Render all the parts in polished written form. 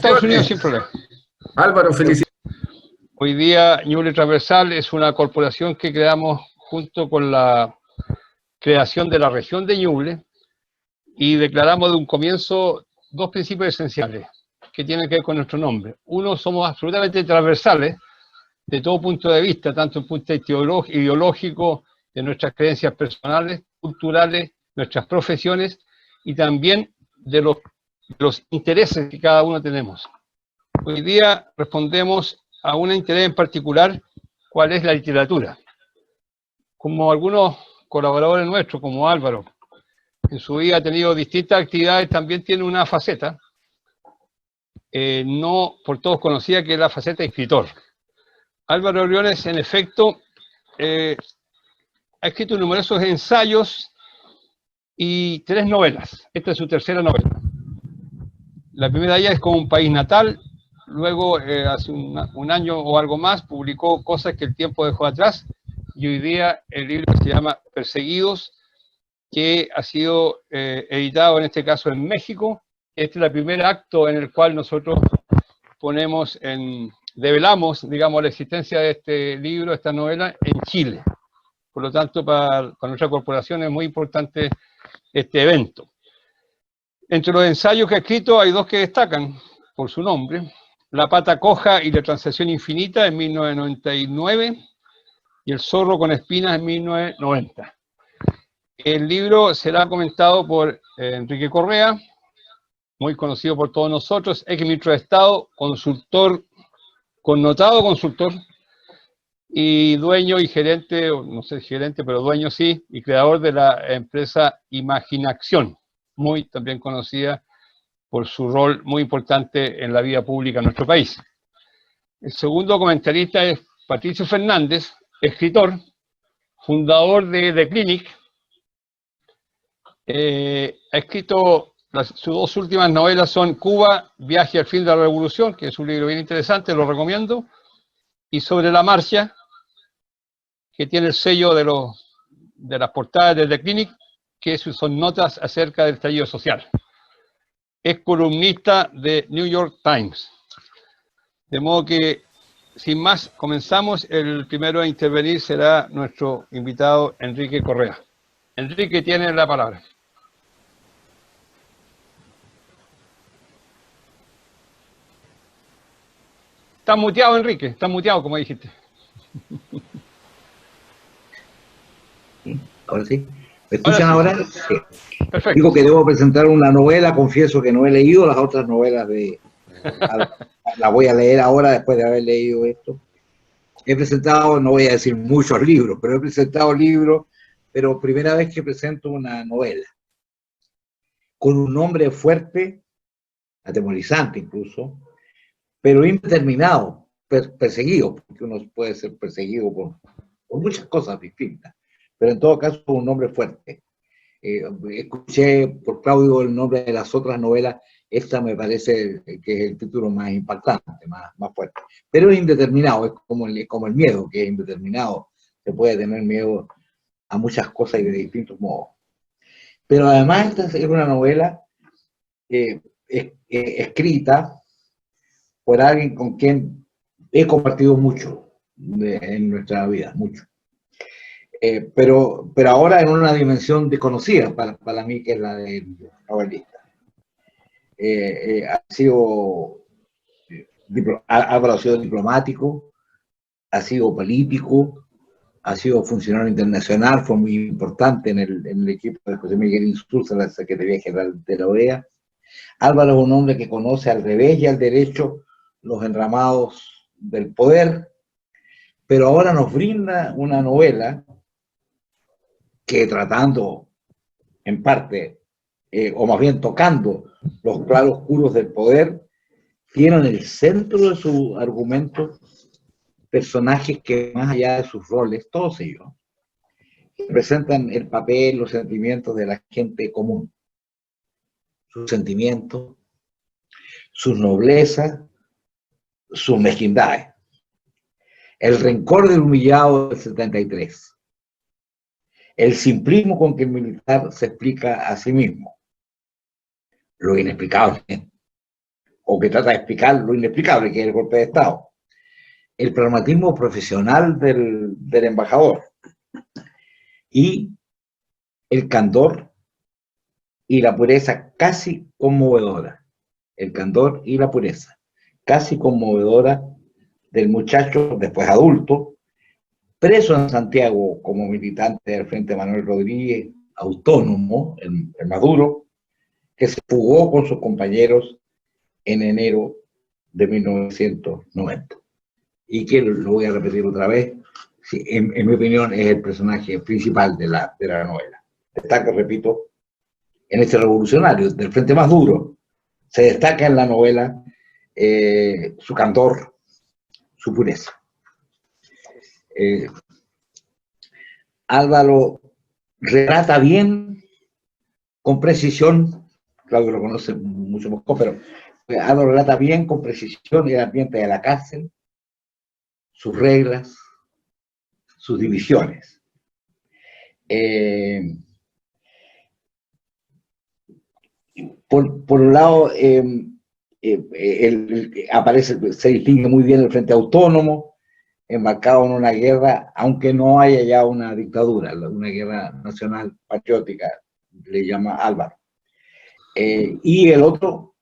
Estados Unidos sin problema. Álvaro, felicidades. Hoy día Ñuble Transversal es una corporación que creamos junto con la creación de la región de Ñuble y declaramos de un comienzo dos principios esenciales que tienen que ver con nuestro nombre. Uno, somos absolutamente transversales de todo punto de vista, tanto desde el punto de vista ideológico, de nuestras creencias personales, culturales, nuestras profesiones y también de los intereses que cada uno tenemos. Hoy día respondemos a un interés en particular, ¿cuál es la literatura? Como algunos colaboradores nuestros, como Álvaro, en su vida ha tenido distintas actividades, también tiene una faceta, no por todos conocida, que es la faceta de escritor. Álvaro Briones, en efecto, ha escrito numerosos ensayos y 3 novelas. Esta es su tercera novela. La primera de ellas es Como un país natal. Luego, hace un año o algo más, publicó Cosas que el tiempo dejó atrás. Y hoy día el libro se llama Perseguidos, que ha sido editado en este caso en México. Este es el primer acto en el cual nosotros develamos, digamos, la existencia de este libro, esta novela, en Chile. Por lo tanto, para nuestra corporación es muy importante este evento. Entre los ensayos que ha escrito hay dos que destacan por su nombre: La pata coja y la transacción infinita en 1999 y El zorro con espinas en 1990. El libro será comentado por Enrique Correa, muy conocido por todos nosotros, ex ministro de Estado, consultor, connotado consultor, y dueño y gerente, no sé si gerente, pero dueño sí, y creador de la empresa Imaginación, muy también conocida por su rol muy importante en la vida pública en nuestro país. El segundo comentarista es Patricio Fernández, escritor, fundador de The Clinic. Ha escrito, sus dos últimas novelas son Cuba, Viaje al fin de la revolución, que es un libro bien interesante, lo recomiendo, y Sobre la marcha, que tiene el sello de las portadas de The Clinic, que son notas acerca del estallido social. Es columnista de New York Times. De modo que, sin más, comenzamos. El primero a intervenir será nuestro invitado Enrique Correa. Enrique, tiene la palabra. Estás muteado, Enrique, estás muteado, como dijiste. Ahora sí. ¿Me escuchan ahora? Sí. Perfecto. Digo que debo presentar una novela, confieso que no he leído las otras novelas la voy a leer ahora después de haber leído esto. He presentado, no voy a decir muchos libros, pero he presentado libros, pero primera vez que presento una novela. Con un nombre fuerte, atemorizante incluso, pero indeterminado, perseguido, porque uno puede ser perseguido por muchas cosas distintas, pero en todo caso un nombre fuerte. Escuché por Claudio el nombre de las otras novelas, esta me parece que es el título más impactante, más fuerte. Pero es indeterminado, es como el miedo, que es indeterminado. Se puede tener miedo a muchas cosas y de distintos modos. Pero además esta es una novela escrita por alguien con quien he compartido mucho en nuestra vida, mucho. Pero ahora en una dimensión desconocida para mí, que es la del novelista. Álvaro ha sido diplomático, ha sido político, ha sido funcionario internacional, fue muy importante en el equipo de José Miguel Insulza, la Secretaría General de la OEA. Álvaro es un hombre que conoce al revés y al derecho los enramados del poder, pero ahora nos brinda una novela que, tratando en parte, o más bien tocando los claroscuros del poder, tiene en el centro de su argumento personajes que, más allá de sus roles, todos ellos, representan el papel, los sentimientos de la gente común. Sus sentimientos, sus noblezas, sus mezquindades. El rencor del humillado del 73. El simplismo con que el militar se explica a sí mismo. Lo inexplicable. o que trata de explicar lo inexplicable, que es el golpe de Estado. El pragmatismo profesional del embajador y el candor y la pureza casi conmovedora. El candor y la pureza casi conmovedora del muchacho, después adulto, preso en Santiago como militante del Frente Manuel Rodríguez, autónomo, el Maduro, que se fugó con sus compañeros en enero de 1990. Y que, lo voy a repetir otra vez, sí, en mi opinión es el personaje principal de la novela. Destaca, repito, en este revolucionario del Frente Más Duro, se destaca en la novela su candor, su pureza. Álvaro relata bien, con precisión, Claudio lo conoce mucho mejor, pero Álvaro relata bien, con precisión, el ambiente de la cárcel, sus reglas, sus divisiones. Por un lado, se distingue muy bien el Frente Autónomo, embarcado en una guerra, aunque no haya ya una dictadura, una guerra nacional patriótica, le llama Álvaro. Y el otro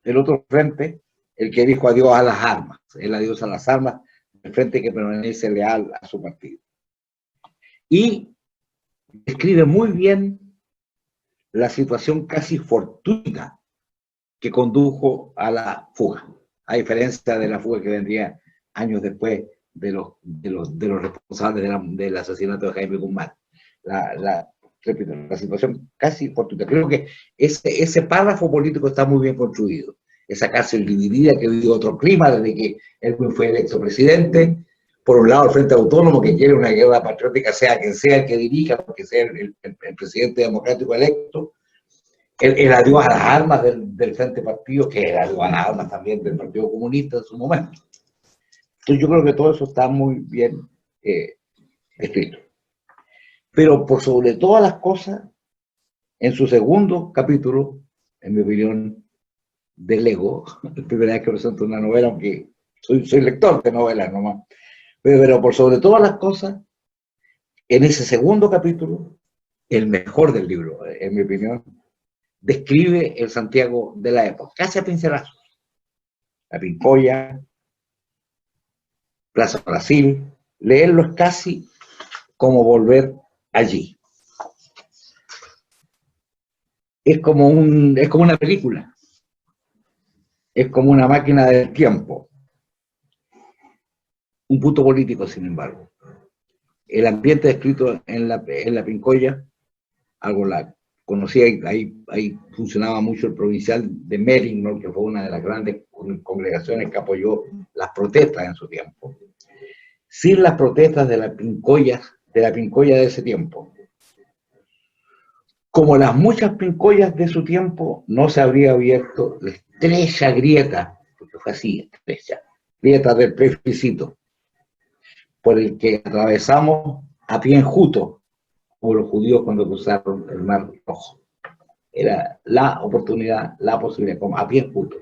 frente, el que dijo adiós a las armas, el adiós a las armas, el frente que permanece leal a su partido. Y describe muy bien la situación casi fortuita que condujo a la fuga, a diferencia de la fuga que vendría años después de los responsables del asesinato de Jaime Guzmán. Repito, la situación casi fortuita. Creo que ese párrafo político está muy bien construido. Esa cárcel dividida que vive otro clima desde que Elwin fue electo presidente. Por un lado, el Frente Autónomo, que quiere una guerra patriótica, sea quien sea el que dirija, porque sea el presidente democrático electo. El adiós a las armas del Frente Partido, que era el adiós a las armas también del Partido Comunista en su momento. Entonces yo creo que todo eso está muy bien escrito. Pero por sobre todas las cosas, en su segundo capítulo, en mi opinión, de Lego, la primera vez que presento una novela, aunque soy lector de novelas nomás, pero por sobre todas las cosas, en ese segundo capítulo, el mejor del libro, en mi opinión, describe el Santiago de la época, casi a pincelazos. La Pincoya, Plaza Brasil, leerlo es casi como volver allí. Es como una película, es como una máquina del tiempo. Un punto político, sin embargo. El ambiente descrito en la Pincoya, algo la conocía, ahí funcionaba mucho el provincial de Mering, que fue una de las grandes congregaciones que apoyó las protestas en su tiempo. Sin las protestas de la Pincoya de ese tiempo, como las muchas Pincoyas de su tiempo, no se habría abierto la estrecha grieta, porque fue así, estrecha, grieta del plebiscito, por el que atravesamos a pie enjuto, como los judíos cuando cruzaron el Mar Rojo. Era la oportunidad, la posibilidad, como a pie enjuto,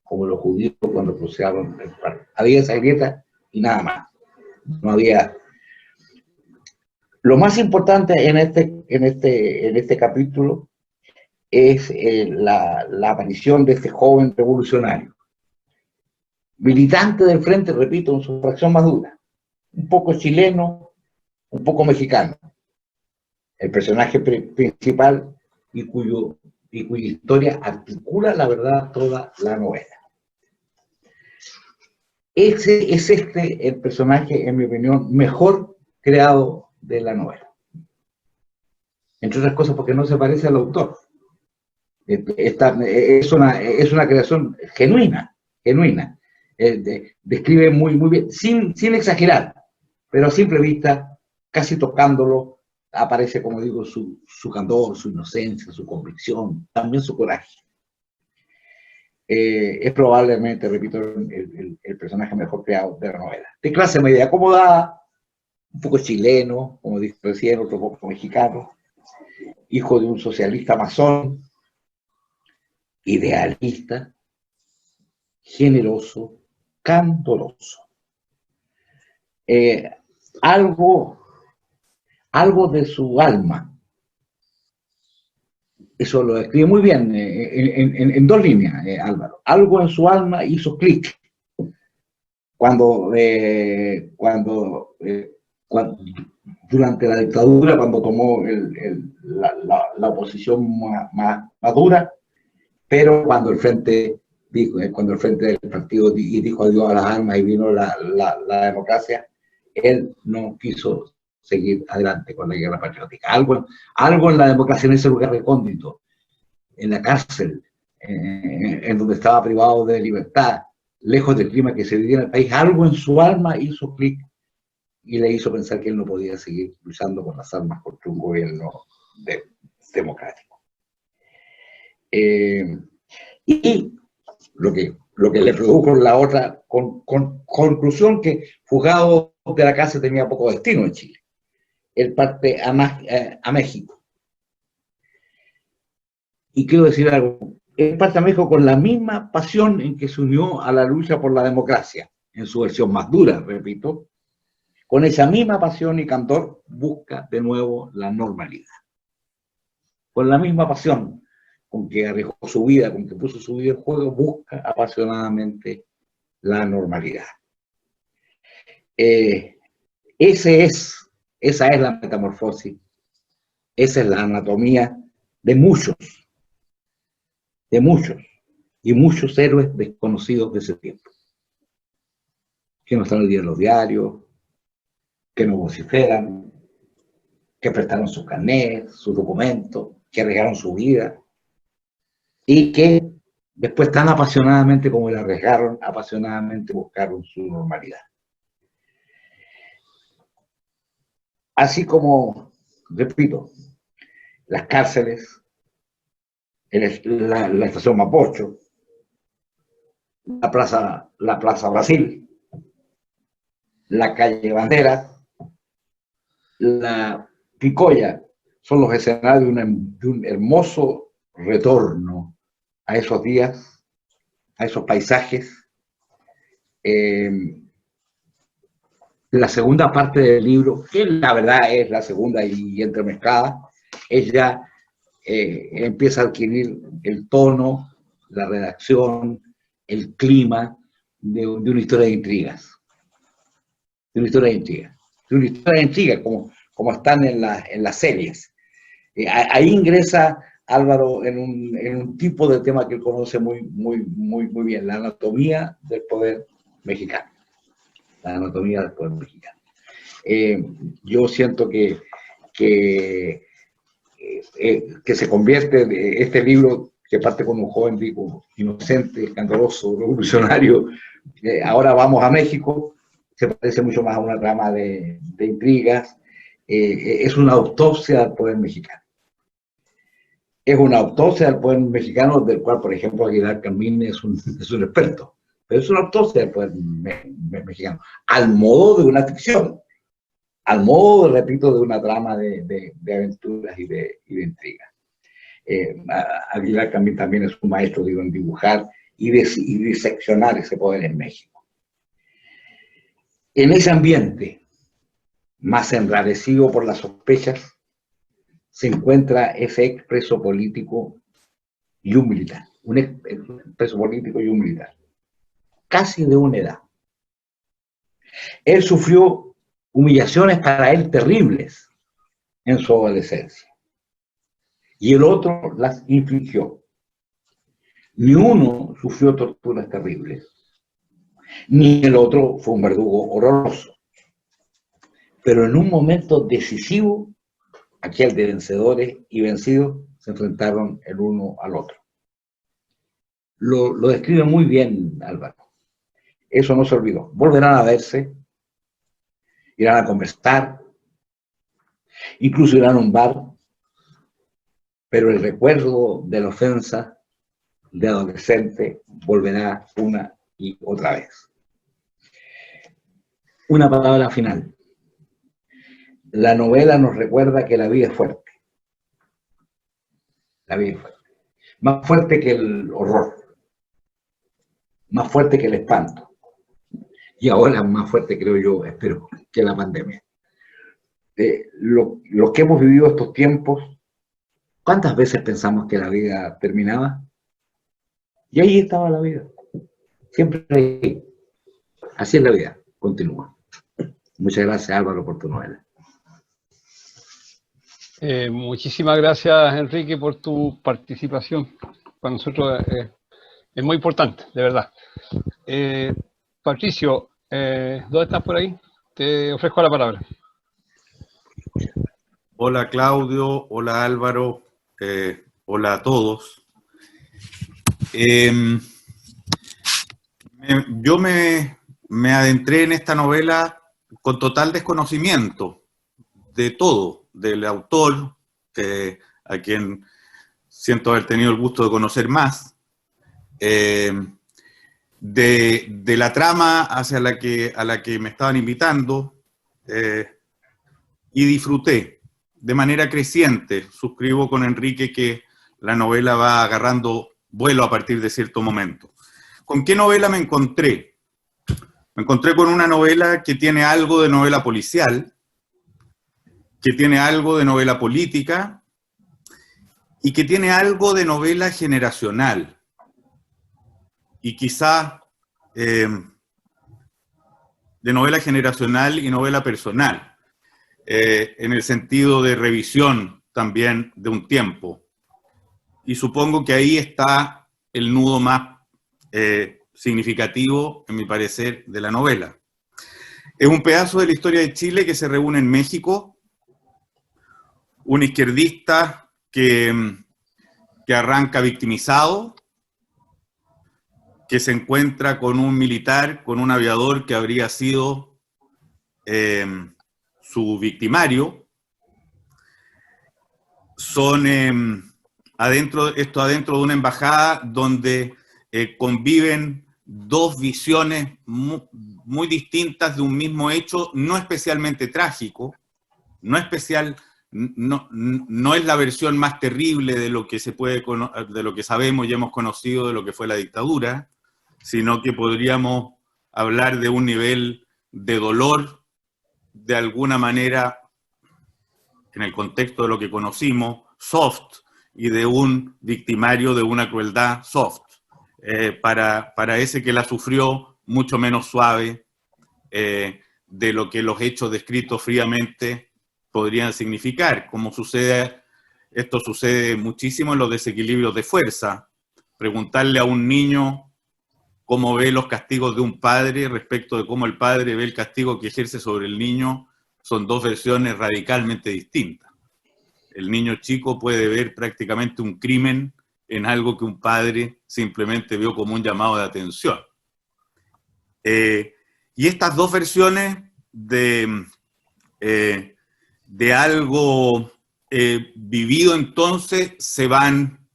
como los judíos cuando cruzaron el Mar. Había esa grieta y nada más. No había. Lo más importante en este capítulo es la aparición de este joven revolucionario, militante del Frente, repito, en su fracción más dura, un poco chileno, un poco mexicano, el personaje principal y cuya historia articula, la verdad, toda la novela. Ese es el personaje, en mi opinión, mejor creado de la novela. Entre otras cosas porque no se parece al autor. Es una creación genuina. Describe muy bien, sin exagerar, pero a simple vista, casi tocándolo, aparece, como digo, su candor, su inocencia, su convicción, también su coraje. Es probablemente, repito, el personaje mejor creado de la novela. De clase media acomodada, un poco chileno, como dije recién, otro poco mexicano, hijo de un socialista masón, idealista, generoso, candoroso. Algo de su alma. Eso lo escribe muy bien en dos líneas, Álvaro. Algo en su alma hizo clic cuando, durante la dictadura, cuando tomó la oposición más dura, pero cuando el frente del partido dijo adiós a las armas y vino la democracia, él no quiso seguir adelante con la guerra patriótica. Algo en la democracia, en ese lugar recóndito, en la cárcel, en donde estaba privado de libertad, lejos del clima que se vivía en el país, algo en su alma hizo clic y le hizo pensar que él no podía seguir luchando con las armas contra un gobierno democrático. Y lo que le produjo la otra conclusión, que fugado de la casa tenía poco destino en Chile. Él parte a México. Y quiero decir algo, él parte a México con la misma pasión en que se unió a la lucha por la democracia, en su versión más dura, repito. Con esa misma pasión y candor busca de nuevo la normalidad. Con la misma pasión con que arriesgó su vida, con que puso su vida en juego, busca apasionadamente la normalidad. Esa es la metamorfosis, esa es la anatomía de muchos y muchos héroes desconocidos de ese tiempo, que no están hoy día en los diarios, que no vociferan, que prestaron sus carnets, sus documentos, que arriesgaron su vida y que después tan apasionadamente como la arriesgaron, apasionadamente buscaron su normalidad. Así como, repito, las cárceles, la estación Mapocho, la Plaza Brasil, la calle Bandera, la Picoya, son los escenarios de un hermoso retorno a esos días, a esos paisajes. La segunda parte del libro, que la verdad es la segunda y entremezclada, ella empieza a adquirir el tono, la redacción, el clima de una historia de intrigas. De una historia de intrigas, como están en las series. Ahí ingresa Álvaro en un tipo de tema que él conoce muy bien, la anatomía del poder mexicano. La anatomía del poder mexicano. Yo siento que se convierte este libro, que parte con un joven, digo, inocente, escandaloso, revolucionario, ahora vamos a México, se parece mucho más a una trama de intrigas, es una autopsia al poder mexicano. Es una autopsia al poder mexicano, del cual, por ejemplo, Aguilar Camín es un experto, pero es una autopsia del poder mexicano, al modo de una ficción, al modo, repito, de una trama de aventuras y de intrigas. Aguilar Camín también es un maestro, digo, en dibujar y diseccionar ese poder en México. En ese ambiente, más enrarecido por las sospechas, se encuentra ese expreso político y un militar, un expreso político y un militar, casi de una edad. Él sufrió humillaciones para él terribles en su adolescencia, y el otro las infligió. Ni uno sufrió torturas terribles, ni el otro fue un verdugo horroroso. Pero en un momento decisivo, aquel de vencedores y vencidos se enfrentaron el uno al otro. Lo describe muy bien Álvaro. Eso no se olvidó. Volverán a verse, irán a conversar, incluso irán a un bar, pero el recuerdo de la ofensa de adolescente volverá una y otra vez. Una palabra final. La novela nos recuerda que la vida es fuerte. La vida es fuerte. Más fuerte que el horror. más fuerte que el espanto. Y ahora más fuerte, creo yo, espero, que la pandemia. Los que hemos vivido estos tiempos, ¿cuántas veces pensamos que la vida terminaba? Y ahí estaba la vida. Siempre ahí. Así es la vida. Continúa. Muchas gracias, Álvaro, por tu novela. Muchísimas gracias, Enrique, por tu participación. Para nosotros es muy importante, de verdad. Patricio, ¿dónde estás por ahí? Te ofrezco la palabra. Hola Claudio, hola Álvaro, hola a todos. Yo me adentré en esta novela con total desconocimiento de todo, del autor, a quien siento haber tenido el gusto de conocer más, de la trama a la que me estaban invitando, y disfruté de manera creciente. Suscribo con Enrique que la novela va agarrando vuelo a partir de cierto momento. ¿Con qué novela me encontré? Me encontré con una novela que tiene algo de novela policial, que tiene algo de novela política y que tiene algo de novela generacional. Y quizá de novela generacional y novela personal, en el sentido de revisión también de un tiempo. Y supongo que ahí está el nudo más significativo, en mi parecer, de la novela. Es un pedazo de la historia de Chile que se reúne en México, un izquierdista que arranca victimizado, que se encuentra con un militar, con un aviador que habría sido su victimario. Son adentro de una embajada donde conviven dos visiones muy distintas de un mismo hecho, no especialmente trágico, no es la versión más terrible de lo que de lo que sabemos y hemos conocido de lo que fue la dictadura, sino que podríamos hablar de un nivel de dolor, de alguna manera, en el contexto de lo que conocimos, soft, y de un victimario de una crueldad soft, para ese que la sufrió mucho menos suave de lo que los hechos descritos fríamente podrían significar, como esto sucede muchísimo en los desequilibrios de fuerza. Preguntarle a un niño cómo ve los castigos de un padre respecto de cómo el padre ve el castigo que ejerce sobre el niño, son dos versiones radicalmente distintas. El niño chico puede ver prácticamente un crimen en algo que un padre simplemente vio como un llamado de atención. Y estas dos versiones de algo vivido entonces se van,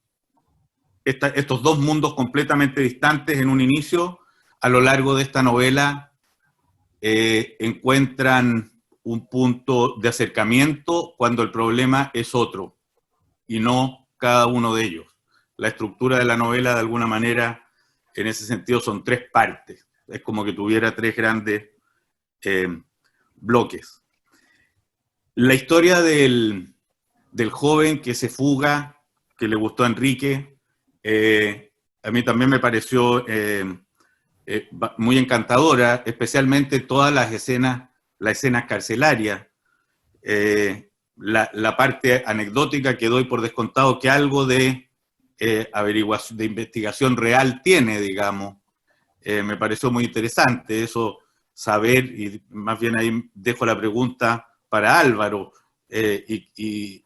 estos dos mundos completamente distantes en un inicio, a lo largo de esta novela encuentran un punto de acercamiento cuando el problema es otro, y no cada uno de ellos. La estructura de la novela, de alguna manera, en ese sentido, son tres partes. Es como que tuviera tres grandes bloques. La historia del joven que se fuga, que le gustó a Enrique, a mí también me pareció muy encantadora, especialmente todas las escenas carcelarias. La parte anecdótica que doy por descontado que algo de averiguación, de investigación real tiene, digamos, me pareció muy interesante eso, saber, y más bien ahí dejo la pregunta para Álvaro, es si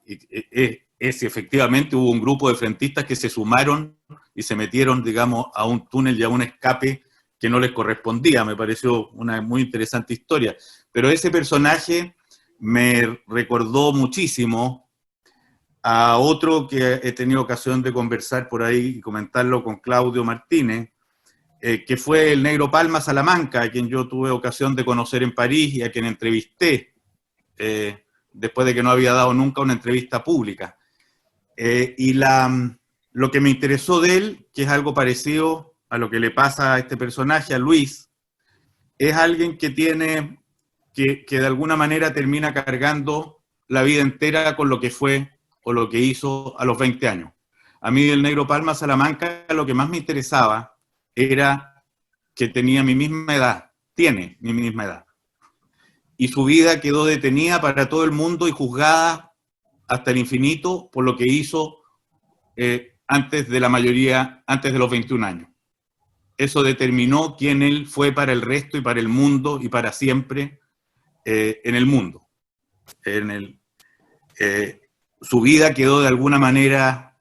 efectivamente hubo un grupo de frentistas que se sumaron y se metieron, digamos, a un túnel y a un escape que no les correspondía. Me pareció una muy interesante historia. Pero ese personaje me recordó muchísimo a otro que he tenido ocasión de conversar por ahí y comentarlo con Claudio Martínez, que fue el Negro Palma Salamanca, a quien yo tuve ocasión de conocer en París y a quien entrevisté después de que no había dado nunca una entrevista pública. Y lo que me interesó de él, que es algo parecido a lo que le pasa a este personaje, a Luis, es alguien que tiene, que de alguna manera termina cargando la vida entera con lo que fue o lo que hizo a los 20 años. A mí del Negro Palma Salamanca lo que más me interesaba era que tenía mi misma edad, tiene mi misma edad. Y su vida quedó detenida para todo el mundo y juzgada hasta el infinito por lo que hizo antes de la mayoría, antes de los 21 años. Eso determinó quién él fue para el resto y para el mundo y para siempre en el mundo. Su vida quedó de alguna manera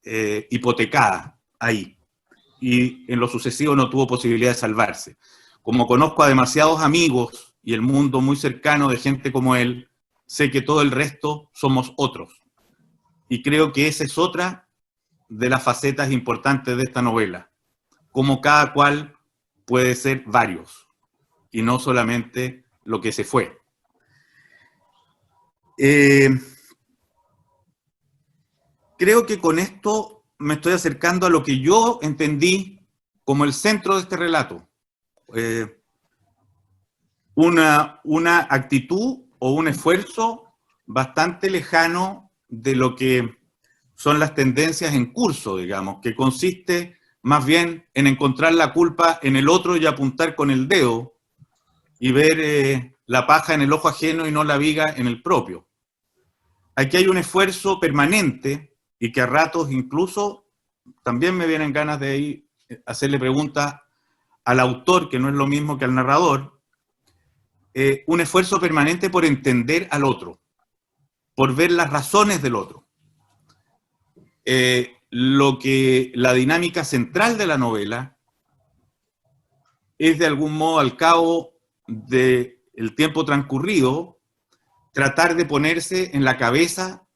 hipotecada ahí. Y en lo sucesivo no tuvo posibilidad de salvarse. Como conozco a demasiados amigos y el mundo muy cercano de gente como él, sé que todo el resto somos otros. Y creo que esa es otra de las facetas importantes de esta novela. Como cada cual puede ser varios, y no solamente lo que se fue. Creo que con esto me estoy acercando a lo que yo entendí como el centro de este relato. Una actitud o un esfuerzo bastante lejano de lo que son las tendencias en curso, digamos, que consiste más bien en encontrar la culpa en el otro y apuntar con el dedo y ver la paja en el ojo ajeno y no la viga en el propio. Aquí hay un esfuerzo permanente y que a ratos incluso también me vienen ganas de hacerle preguntas al autor, que no es lo mismo que al narrador, un esfuerzo permanente por entender al otro, por ver las razones del otro. La dinámica central de la novela es de algún modo al cabo del tiempo transcurrido tratar de ponerse en la cabeza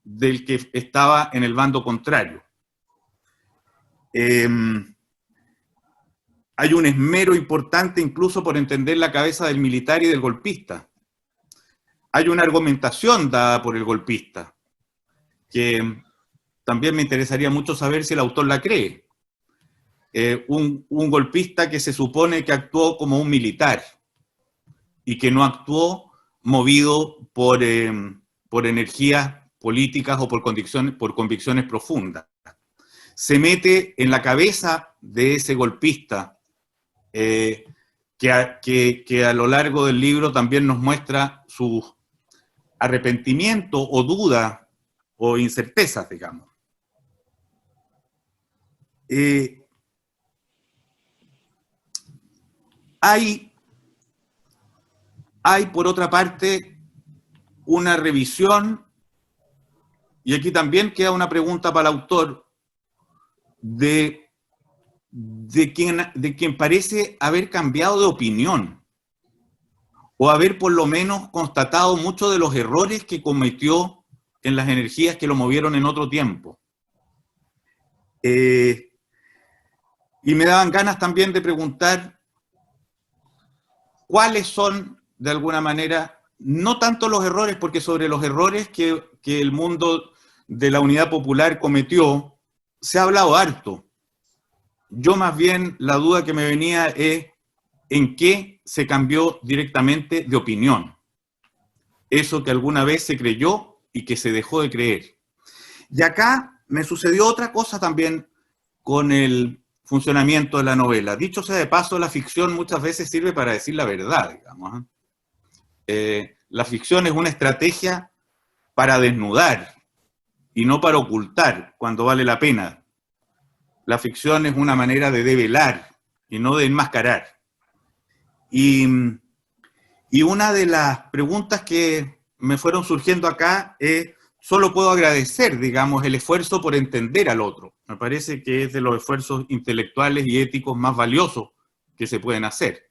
del que estaba en el bando contrario. Hay un esmero importante incluso por entender la cabeza del militar y del golpista. Hay una argumentación dada por el golpista que también me interesaría mucho saber si el autor la cree. Un golpista que se supone que actuó como un militar y que no actuó movido por energías políticas o por convicciones profundas. Se mete en la cabeza de ese golpista que a lo largo del libro también nos muestra su arrepentimiento o duda o incertezas, digamos. Hay, por otra parte, una revisión, y aquí también queda una pregunta para el autor, de quien parece haber cambiado de opinión, o haber por lo menos constatado muchos de los errores que cometió en las energías que lo movieron en otro tiempo. Y me daban ganas también de preguntar cuáles son, de alguna manera, no tanto los errores, porque sobre los errores que el mundo de la Unidad Popular cometió, se ha hablado harto. Yo más bien la duda que me venía es en qué se cambió directamente de opinión. Eso que alguna vez se creyó y que se dejó de creer. Y acá me sucedió otra cosa también con el funcionamiento de la novela. Dicho sea de paso, la ficción muchas veces sirve para decir la verdad, digamos. La ficción es una estrategia para desnudar y no para ocultar cuando vale la pena. La ficción es una manera de develar y no de enmascarar. Y una de las preguntas que me fueron surgiendo acá es, solo puedo agradecer, digamos, el esfuerzo por entender al otro. Me parece que es de los esfuerzos intelectuales y éticos más valiosos que se pueden hacer.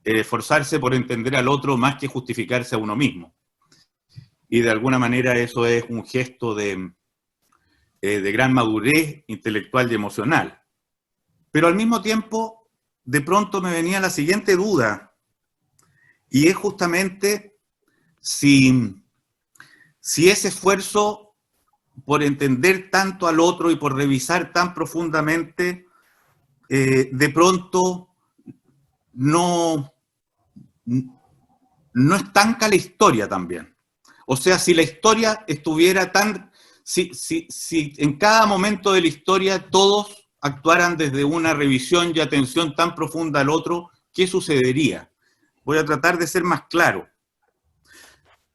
Esforzarse por entender al otro más que justificarse a uno mismo. Y de alguna manera eso es un gesto de gran madurez intelectual y emocional. Pero al mismo tiempo, de pronto me venía la siguiente duda, y es justamente si ese esfuerzo por entender tanto al otro y por revisar tan profundamente de pronto no estanca la historia también. O sea, si la historia estuviera tan... Si en cada momento de la historia todos actuaran desde una revisión y atención tan profunda al otro, ¿qué sucedería? Voy a tratar de ser más claro.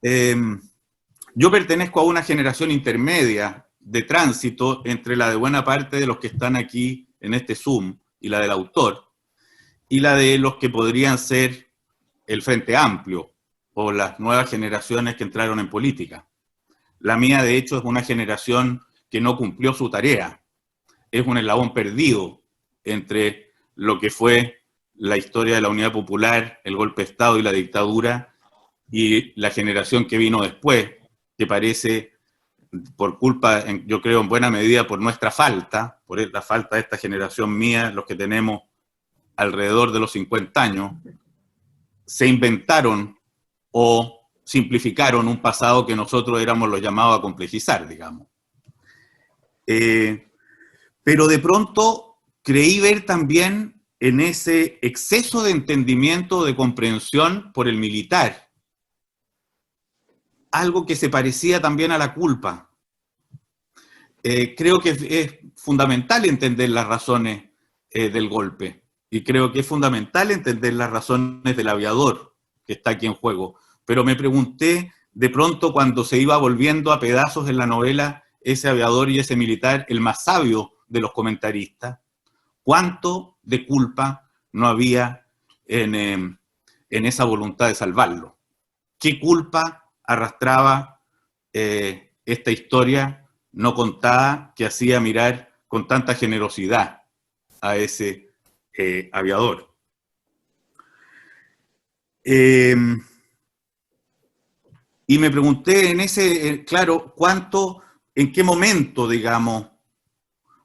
Yo pertenezco a una generación intermedia de tránsito entre la de buena parte de los que están aquí en este Zoom y la del autor, y la de los que podrían ser el Frente Amplio o las nuevas generaciones que entraron en política. La mía, de hecho, es una generación que no cumplió su tarea. Es un eslabón perdido entre lo que fue la historia de la Unidad Popular, el golpe de Estado y la dictadura, y la generación que vino después, que parece, por culpa, yo creo en buena medida por nuestra falta, por la falta de esta generación mía, los que tenemos alrededor de los 50 años, se inventaron o simplificaron un pasado que nosotros éramos los llamados a complejizar, digamos. Pero de pronto creí ver también en ese exceso de entendimiento, de comprensión por el militar, algo que se parecía también a la culpa. Creo que es fundamental entender las razones del golpe, y creo que es fundamental entender las razones del aviador que está aquí en juego. Pero me pregunté, de pronto, cuando se iba volviendo a pedazos en la novela, ese aviador y ese militar, el más sabio de los comentaristas, ¿cuánto de culpa no había en esa voluntad de salvarlo? ¿Qué culpa arrastraba esta historia no contada que hacía mirar con tanta generosidad a ese aviador? Y me pregunté claro, en qué momento, digamos,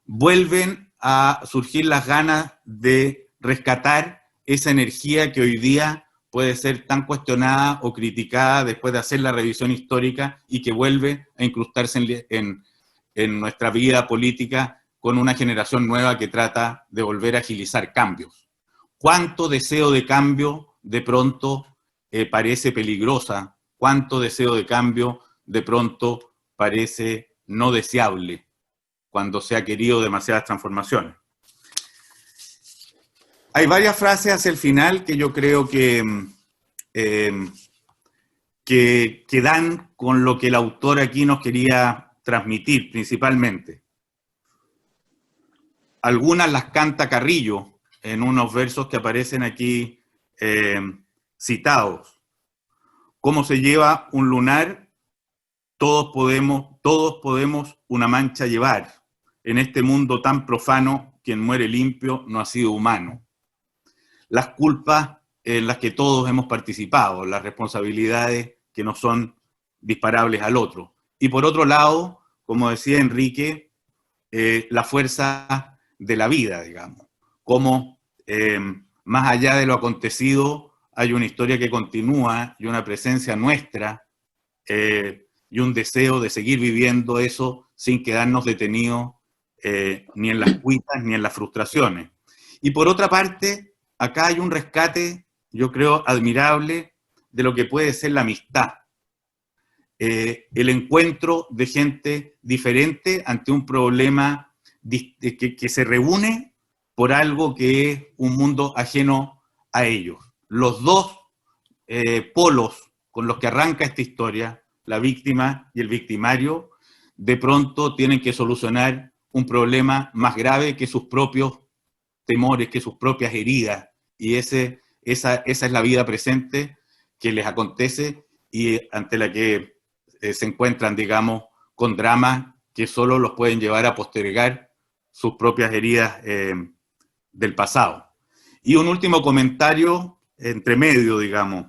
vuelven a surgir las ganas de rescatar esa energía que hoy día puede ser tan cuestionada o criticada después de hacer la revisión histórica y que vuelve a incrustarse en nuestra vida política con una generación nueva que trata de volver a agilizar cambios. ¿Cuánto deseo de cambio de pronto parece peligrosa? ¿Cuánto deseo de cambio de pronto parece no deseable cuando se ha querido demasiadas transformaciones? Hay varias frases hacia el final que yo creo que dan con lo que el autor aquí nos quería transmitir principalmente. Algunas las canta Carrillo en unos versos que aparecen aquí citados. ¿Cómo se lleva un lunar? Todos podemos una mancha llevar. En este mundo tan profano, quien muere limpio no ha sido humano. Las culpas en las que todos hemos participado, las responsabilidades que no son disparables al otro. Y por otro lado, como decía Enrique, la fuerza de la vida, digamos. Como más allá de lo acontecido, hay una historia que continúa y una presencia nuestra y un deseo de seguir viviendo eso sin quedarnos detenidos ni en las cuitas ni en las frustraciones. Y por otra parte, acá hay un rescate, yo creo, admirable de lo que puede ser la amistad. El encuentro de gente diferente ante un problema que se reúne por algo que es un mundo ajeno a ellos. Los dos polos con los que arranca esta historia, la víctima y el victimario, de pronto tienen que solucionar un problema más grave que sus propios temores, que sus propias heridas. Y esa es la vida presente que les acontece y ante la que se encuentran, digamos, con dramas que solo los pueden llevar a postergar sus propias heridas del pasado. Y un último comentario entre medio, digamos.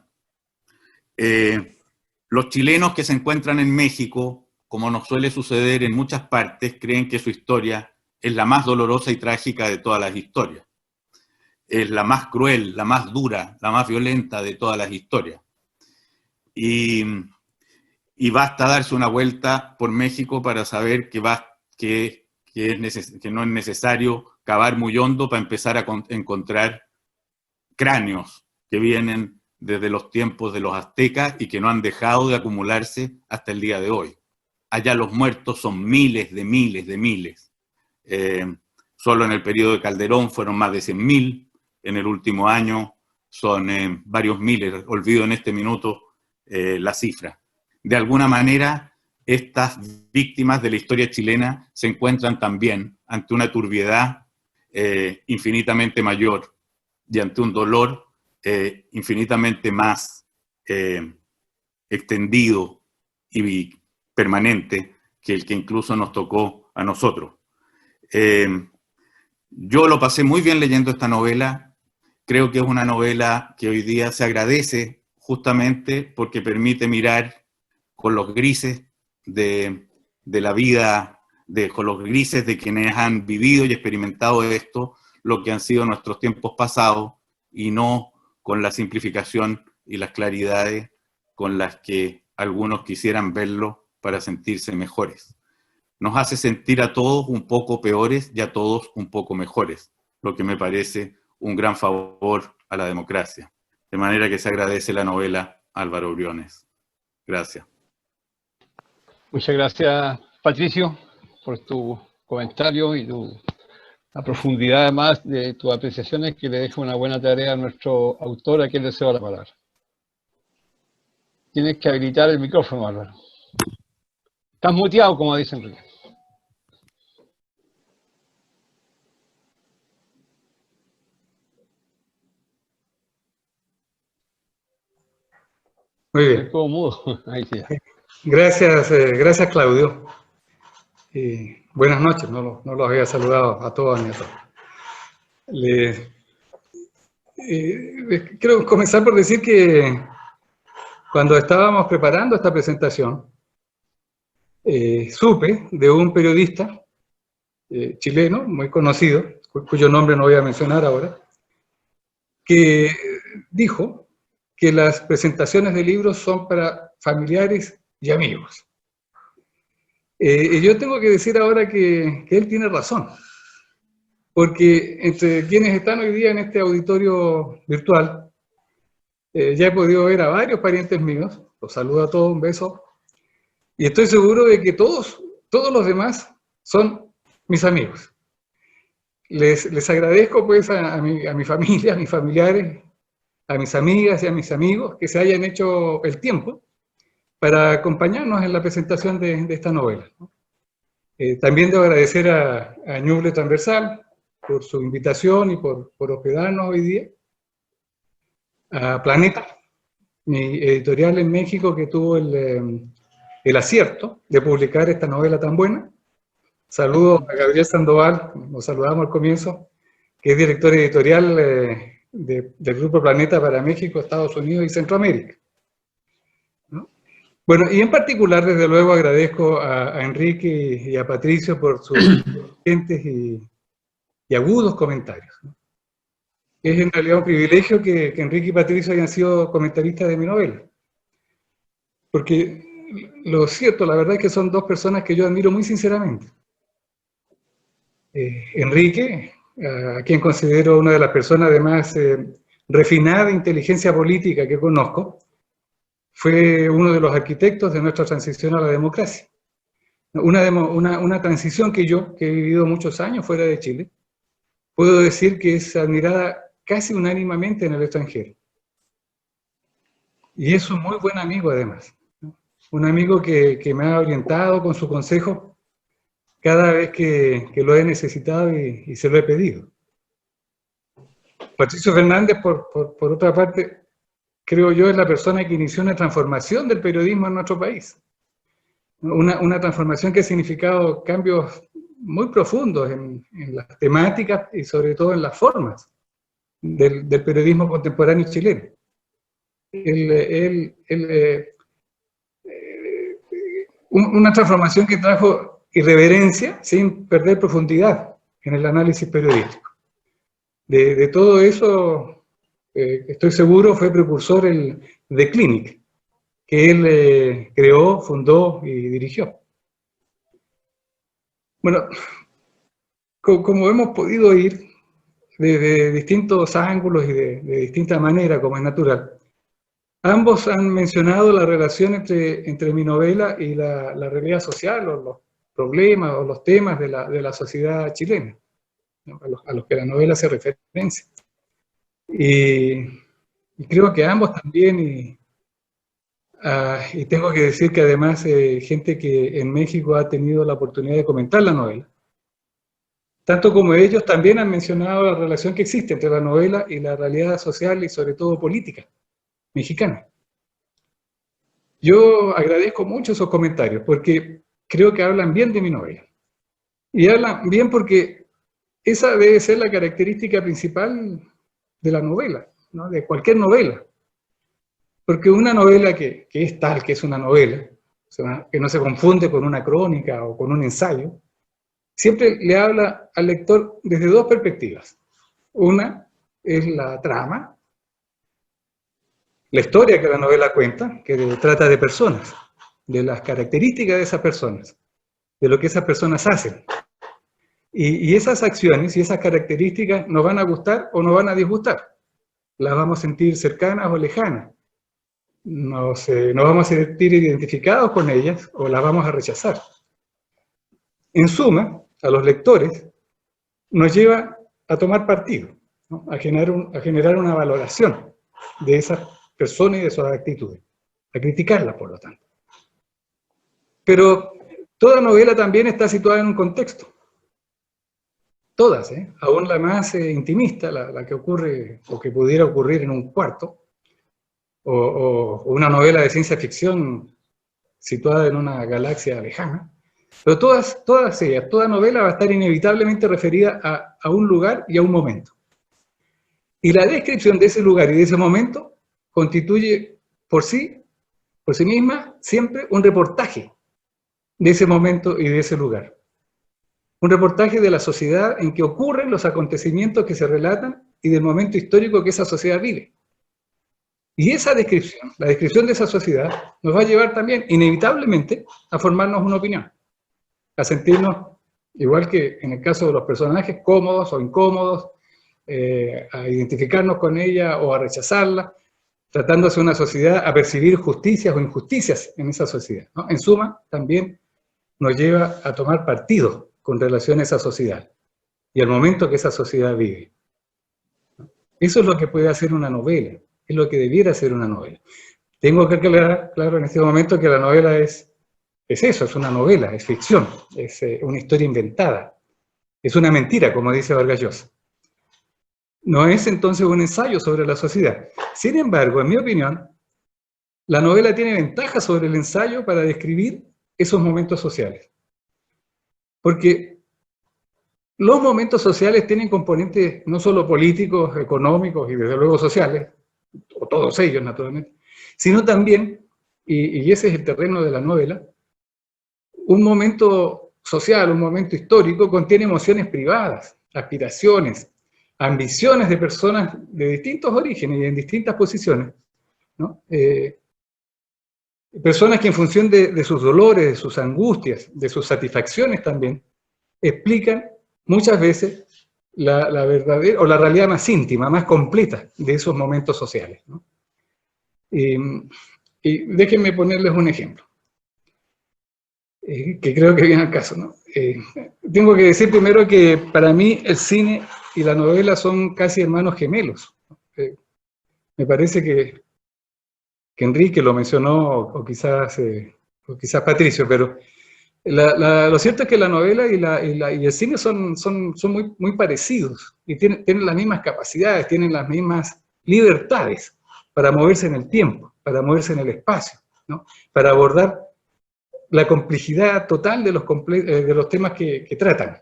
Los chilenos que se encuentran en México, como nos suele suceder en muchas partes, creen que su historia es la más dolorosa y trágica de todas las historias. Es la más cruel, la más dura, la más violenta de todas las historias. Y basta darse una vuelta por México para saber que no es necesario cavar muy hondo para empezar a encontrar cráneos que vienen desde los tiempos de los aztecas y que no han dejado de acumularse hasta el día de hoy. Allá los muertos son miles de miles de miles. Solo en el periodo de Calderón fueron más de 100.000, en el último año son varios miles, olvido en este minuto la cifra. De alguna manera, estas víctimas de la historia chilena se encuentran también ante una turbiedad infinitamente mayor y ante un dolor infinitamente más extendido y permanente que el que incluso nos tocó a nosotros. Yo lo pasé muy bien leyendo esta novela. Creo que es una novela que hoy día se agradece justamente porque permite mirar con los grises de la vida, con los grises de quienes han vivido y experimentado esto, lo que han sido nuestros tiempos pasados, y no con la simplificación y las claridades con las que algunos quisieran verlo para sentirse mejores. Nos hace sentir a todos un poco peores y a todos un poco mejores, lo que me parece un gran favor a la democracia. De manera que se agradece la novela Álvaro Briones. Gracias. Muchas gracias, Patricio, por tu comentario y la profundidad además de tus apreciaciones, que le deja una buena tarea a nuestro autor, a quien le cedo la palabra. Tienes que habilitar el micrófono, Álvaro. Estás muteado, como dice Enrique. Muy bien. Como mudo. Ahí sí. Gracias Claudio. Buenas noches, no los había saludado a todos ni a todos. Quiero comenzar por decir que cuando estábamos preparando esta presentación, supe de un periodista chileno muy conocido, cuyo nombre no voy a mencionar ahora, que dijo que las presentaciones de libros son para familiares y amigos. Y yo tengo que decir ahora que él tiene razón, porque entre quienes están hoy día en este auditorio virtual, ya he podido ver a varios parientes míos, los saludo a todos, un beso, y estoy seguro de que todos los demás son mis amigos. Les agradezco pues a mi familia, a mis familiares, a mis amigas y a mis amigos que se hayan hecho el tiempo para acompañarnos en la presentación de esta novela. También debo agradecer a Ñuble Transversal por su invitación y por hospedarnos hoy día. A Planeta, mi editorial en México, que tuvo el acierto de publicar esta novela tan buena. Saludos a Gabriel Sandoval, nos saludamos al comienzo, que es director editorial del Grupo Planeta para México, Estados Unidos y Centroamérica. ¿No? Bueno, y en particular, desde luego, agradezco a Enrique y a Patricio por sus inteligentes y agudos comentarios. ¿No? Es en realidad un privilegio que Enrique y Patricio hayan sido comentaristas de mi novela. Porque lo cierto, la verdad es que son dos personas que yo admiro muy sinceramente. Enrique, a quien considero una de las personas de más refinada inteligencia política que conozco, fue uno de los arquitectos de nuestra transición a la democracia. Una transición que yo, que he vivido muchos años fuera de Chile, puedo decir que es admirada casi unánimemente en el extranjero. Y es un muy buen amigo además. Un amigo que me ha orientado con su consejo cada vez que lo he necesitado y se lo he pedido. Patricio Fernández, por otra parte, creo yo, es la persona que inició una transformación del periodismo en nuestro país. Una transformación que ha significado cambios muy profundos en las temáticas y sobre todo en las formas del periodismo contemporáneo chileno. Una transformación que trajo irreverencia sin perder profundidad en el análisis periodístico. De todo eso, estoy seguro, fue precursor el The Clinic, que él creó, fundó y dirigió. Bueno, como hemos podido oír desde distintos ángulos y de distinta manera, como es natural, ambos han mencionado la relación entre mi novela y la realidad social, o los problemas, o los temas de la sociedad chilena, ¿no? A los que la novela hace referencia. Y creo que ambos también, y tengo que decir que además gente que en México ha tenido la oportunidad de comentar la novela, tanto como ellos también han mencionado la relación que existe entre la novela y la realidad social y sobre todo política mexicana. Yo agradezco mucho esos comentarios porque creo que hablan bien de mi novela. Y hablan bien porque esa debe ser la característica principal de la novela, ¿no? De cualquier novela. Porque una novela que es tal, que es una novela, o sea, que no se confunde con una crónica o con un ensayo, siempre le habla al lector desde dos perspectivas. Una es la trama, la historia que la novela cuenta, que trata de personas, de las características de esas personas, de lo que esas personas hacen. Y esas acciones y esas características nos van a gustar o nos van a disgustar. Las vamos a sentir cercanas o lejanas. Nos vamos a sentir identificados con ellas o las vamos a rechazar. En suma, a los lectores nos lleva a tomar partido, ¿no? a generar una valoración de esas personas y de sus actitudes, a criticarlas, por lo tanto. Pero toda novela también está situada en un contexto. Todas, aún la más intimista, la que ocurre o que pudiera ocurrir en un cuarto, o una novela de ciencia ficción situada en una galaxia lejana, pero todas ellas, toda novela va a estar inevitablemente referida a un lugar y a un momento. Y la descripción de ese lugar y de ese momento constituye por sí misma siempre un reportaje de ese momento y de ese lugar. Un reportaje de la sociedad en que ocurren los acontecimientos que se relatan y del momento histórico que esa sociedad vive. Y esa descripción, la descripción de esa sociedad, nos va a llevar también inevitablemente a formarnos una opinión, a sentirnos, igual que en el caso de los personajes, cómodos o incómodos, a identificarnos con ella o a rechazarla, tratándose de una sociedad, a percibir justicias o injusticias en esa sociedad, ¿no? En suma, también nos lleva a tomar partido con relación a esa sociedad y al momento que esa sociedad vive. Eso es lo que puede hacer una novela, es lo que debiera ser una novela. Tengo que aclarar, claro, en este momento que la novela es eso, es una novela, es ficción, es una historia inventada, es una mentira, como dice Vargas Llosa. No es entonces un ensayo sobre la sociedad. Sin embargo, en mi opinión, la novela tiene ventajas sobre el ensayo para describir esos momentos sociales. Porque los momentos sociales tienen componentes no solo políticos, económicos y desde luego sociales, o todos ellos naturalmente, sino también, y ese es el terreno de la novela, un momento social, un momento histórico contiene emociones privadas, aspiraciones, ambiciones de personas de distintos orígenes y en distintas posiciones, ¿no? Personas que en función de sus dolores, de sus angustias, de sus satisfacciones también, explican muchas veces la verdadera o la realidad más íntima, más completa de esos momentos sociales, ¿no? Y déjenme ponerles un ejemplo, que creo que viene al caso, ¿no? Tengo que decir primero que para mí el cine y la novela son casi hermanos gemelos. Me parece que Enrique lo mencionó, o quizás Patricio, pero lo cierto es que la novela y el cine son muy, muy parecidos y tienen las mismas capacidades, tienen las mismas libertades para moverse en el tiempo, para moverse en el espacio, ¿no? Para abordar la complejidad total de los temas que tratan.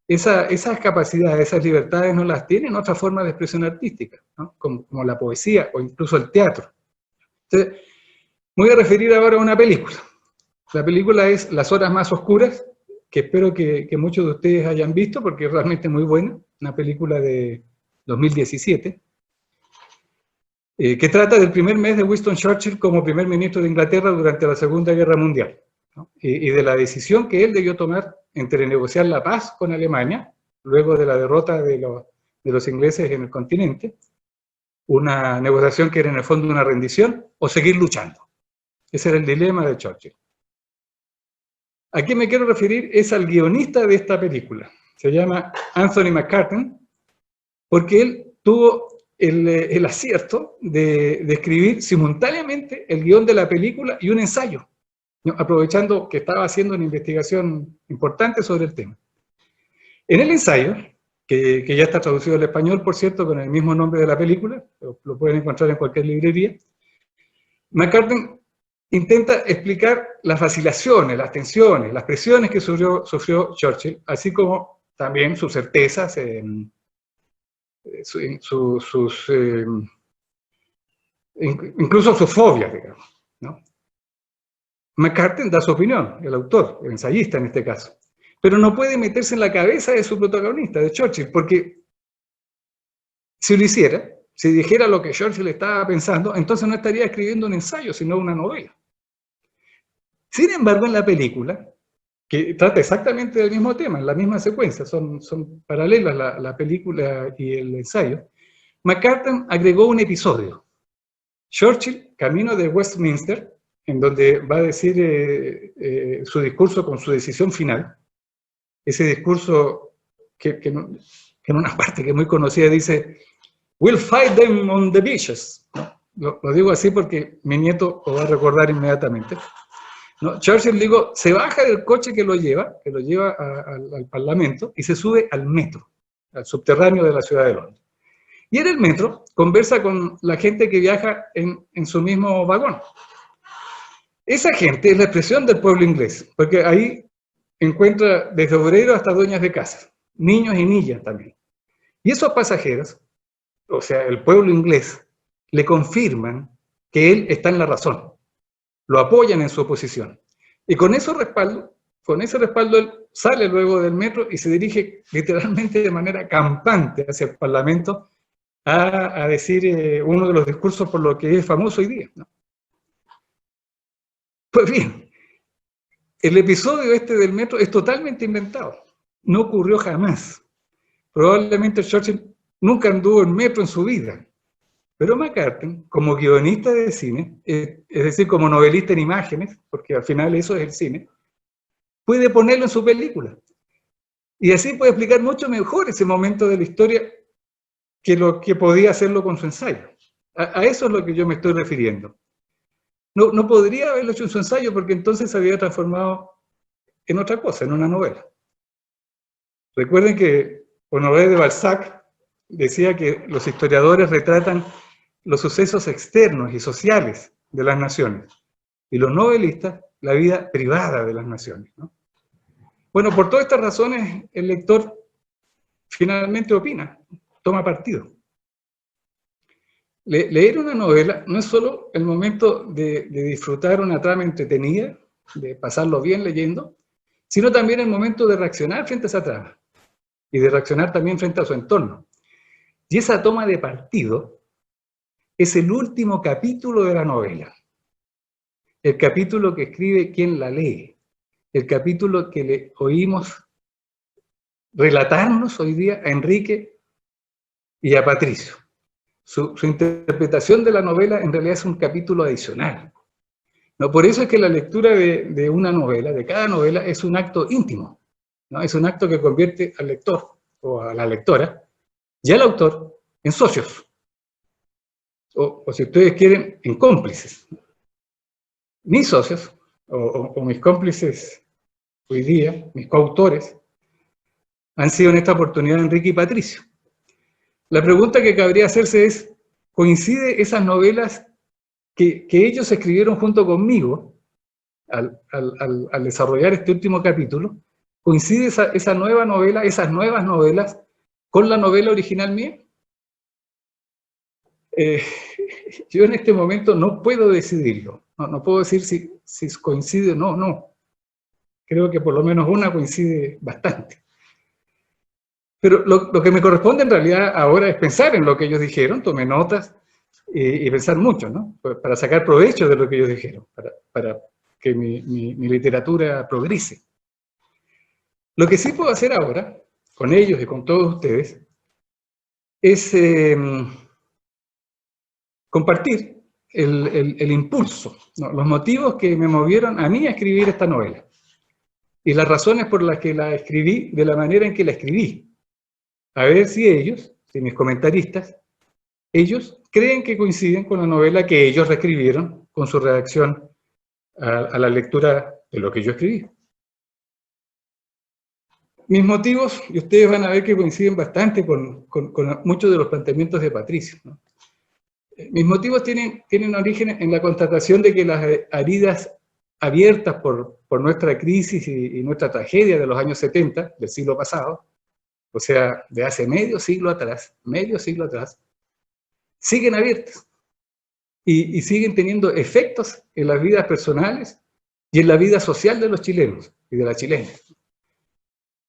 Esas capacidades, esas libertades no las tienen otras formas de expresión artística, ¿no? Como la poesía o incluso el teatro. Entonces, me voy a referir ahora a una película. La película es Las horas más oscuras, que espero que muchos de ustedes hayan visto porque es realmente muy buena, una película de 2017, que trata del primer mes de Winston Churchill como primer ministro de Inglaterra durante la Segunda Guerra Mundial. ¿no? Y de la decisión que él debió tomar entre negociar la paz con Alemania, luego de la derrota de los ingleses en el continente, una negociación que era en el fondo una rendición, o seguir luchando. Ese era el dilema de Churchill. ¿A quién me quiero referir? Es al guionista de esta película. Se llama Anthony McCarten, porque él tuvo el acierto de escribir simultáneamente el guión de la película y un ensayo, ¿no? Aprovechando que estaba haciendo una investigación importante sobre el tema. En el ensayo, que ya está traducido al español, por cierto, con el mismo nombre de la película, lo pueden encontrar en cualquier librería, McCarten intenta explicar las vacilaciones, las tensiones, las presiones que sufrió Churchill, así como también sus certezas, incluso sus fobias, digamos, ¿no? McCarten da su opinión, el autor, el ensayista en este caso, pero no puede meterse en la cabeza de su protagonista, de Churchill, porque si lo hiciera, si dijera lo que Churchill estaba pensando, entonces no estaría escribiendo un ensayo, sino una novela. Sin embargo, en la película, que trata exactamente del mismo tema, en la misma secuencia, son paralelas la película y el ensayo, McCarten agregó un episodio. Churchill, camino de Westminster, en donde va a decir su discurso con su decisión final, ese discurso que en una parte que es muy conocida dice, "We'll fight them on the beaches", ¿no? Lo digo así porque mi nieto lo va a recordar inmediatamente, ¿no? Churchill, digo, se baja del coche que lo lleva al Parlamento y se sube al metro, al subterráneo de la ciudad de Londres. Y en el metro conversa con la gente que viaja en su mismo vagón. Esa gente es la expresión del pueblo inglés, porque ahí encuentra desde obreros hasta dueñas de casa, niños y niñas también. Y esos pasajeros, o sea, el pueblo inglés, le confirman que él está en la razón, lo apoyan en su oposición. Y con ese respaldo él sale luego del metro y se dirige literalmente de manera campante hacia el Parlamento a decir uno de los discursos por lo que es famoso hoy día, ¿no? Pues bien, el episodio este del metro es totalmente inventado. No ocurrió jamás. Probablemente Churchill nunca anduvo en metro en su vida. Pero McCarten, como guionista de cine, es decir, como novelista en imágenes, porque al final eso es el cine, puede ponerlo en su película. Y así puede explicar mucho mejor ese momento de la historia que lo que podía hacerlo con su ensayo. A eso es lo que yo me estoy refiriendo. No podría haberlo hecho en su ensayo porque entonces se había transformado en otra cosa, en una novela. Recuerden que Honoré de Balzac decía que los historiadores retratan los sucesos externos y sociales de las naciones, y los novelistas la vida privada de las naciones, ¿no? Bueno, por todas estas razones, el lector finalmente opina, toma partido. Leer una novela no es solo el momento de disfrutar una trama entretenida, de pasarlo bien leyendo, sino también el momento de reaccionar frente a esa trama, y de reaccionar también frente a su entorno. Y esa toma de partido es el último capítulo de la novela, el capítulo que escribe quien la lee, el capítulo que le oímos relatarnos hoy día a Enrique y a Patricio. Su interpretación de la novela en realidad es un capítulo adicional, ¿no? Por eso es que la lectura de una novela, de cada novela, es un acto íntimo, ¿no? Es un acto que convierte al lector o a la lectora y al autor en socios, o si ustedes quieren, en cómplices. Mis socios, o mis cómplices hoy día, mis coautores, han sido en esta oportunidad Enrique y Patricio. La pregunta que cabría hacerse es, ¿coincide esas novelas que ellos escribieron junto conmigo al desarrollar este último capítulo? ¿Coincide esa nueva novela, esas nuevas novelas, con la novela original mía? Yo en este momento no puedo decidirlo. No puedo decir si coincide o no. Creo que por lo menos una coincide bastante. Pero lo que me corresponde en realidad ahora es pensar en lo que ellos dijeron, tomé notas y pensar mucho, ¿no? Para sacar provecho de lo que ellos dijeron, para que mi literatura progrese. Lo que sí puedo hacer ahora, con ellos y con todos ustedes, es compartir el impulso, ¿no? Los motivos que me movieron a mí a escribir esta novela y las razones por las que la escribí de la manera en que la escribí. A ver si ellos, si mis comentaristas, ellos creen que coinciden con la novela que ellos reescribieron con su redacción a la lectura de lo que yo escribí. Mis motivos, y ustedes van a ver que coinciden bastante con muchos de los planteamientos de Patricio, ¿no? Mis motivos tienen origen en la constatación de que las heridas abiertas por nuestra crisis y nuestra tragedia de los años 70, del siglo pasado, o sea, de hace medio siglo atrás, siguen abiertas y siguen teniendo efectos en las vidas personales y en la vida social de los chilenos y de las chilenas.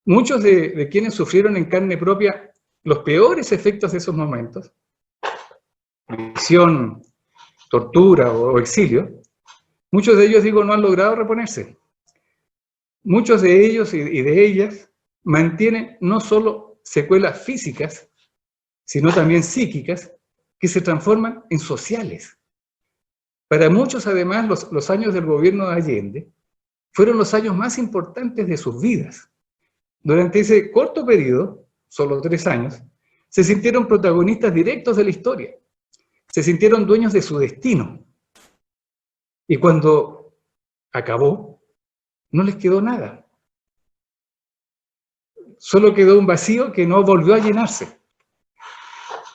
Muchos de quienes sufrieron en carne propia los peores efectos de esos momentos, prisión, tortura o exilio, muchos de ellos, digo, no han logrado reponerse. Muchos de ellos y de ellas mantienen no solo secuelas físicas, sino también psíquicas, que se transforman en sociales. Para muchos, además, los años del gobierno de Allende fueron los años más importantes de sus vidas. Durante ese corto periodo, solo 3 años, se sintieron protagonistas directos de la historia. Se sintieron dueños de su destino. Y cuando acabó, no les quedó nada. Solo quedó un vacío que no volvió a llenarse.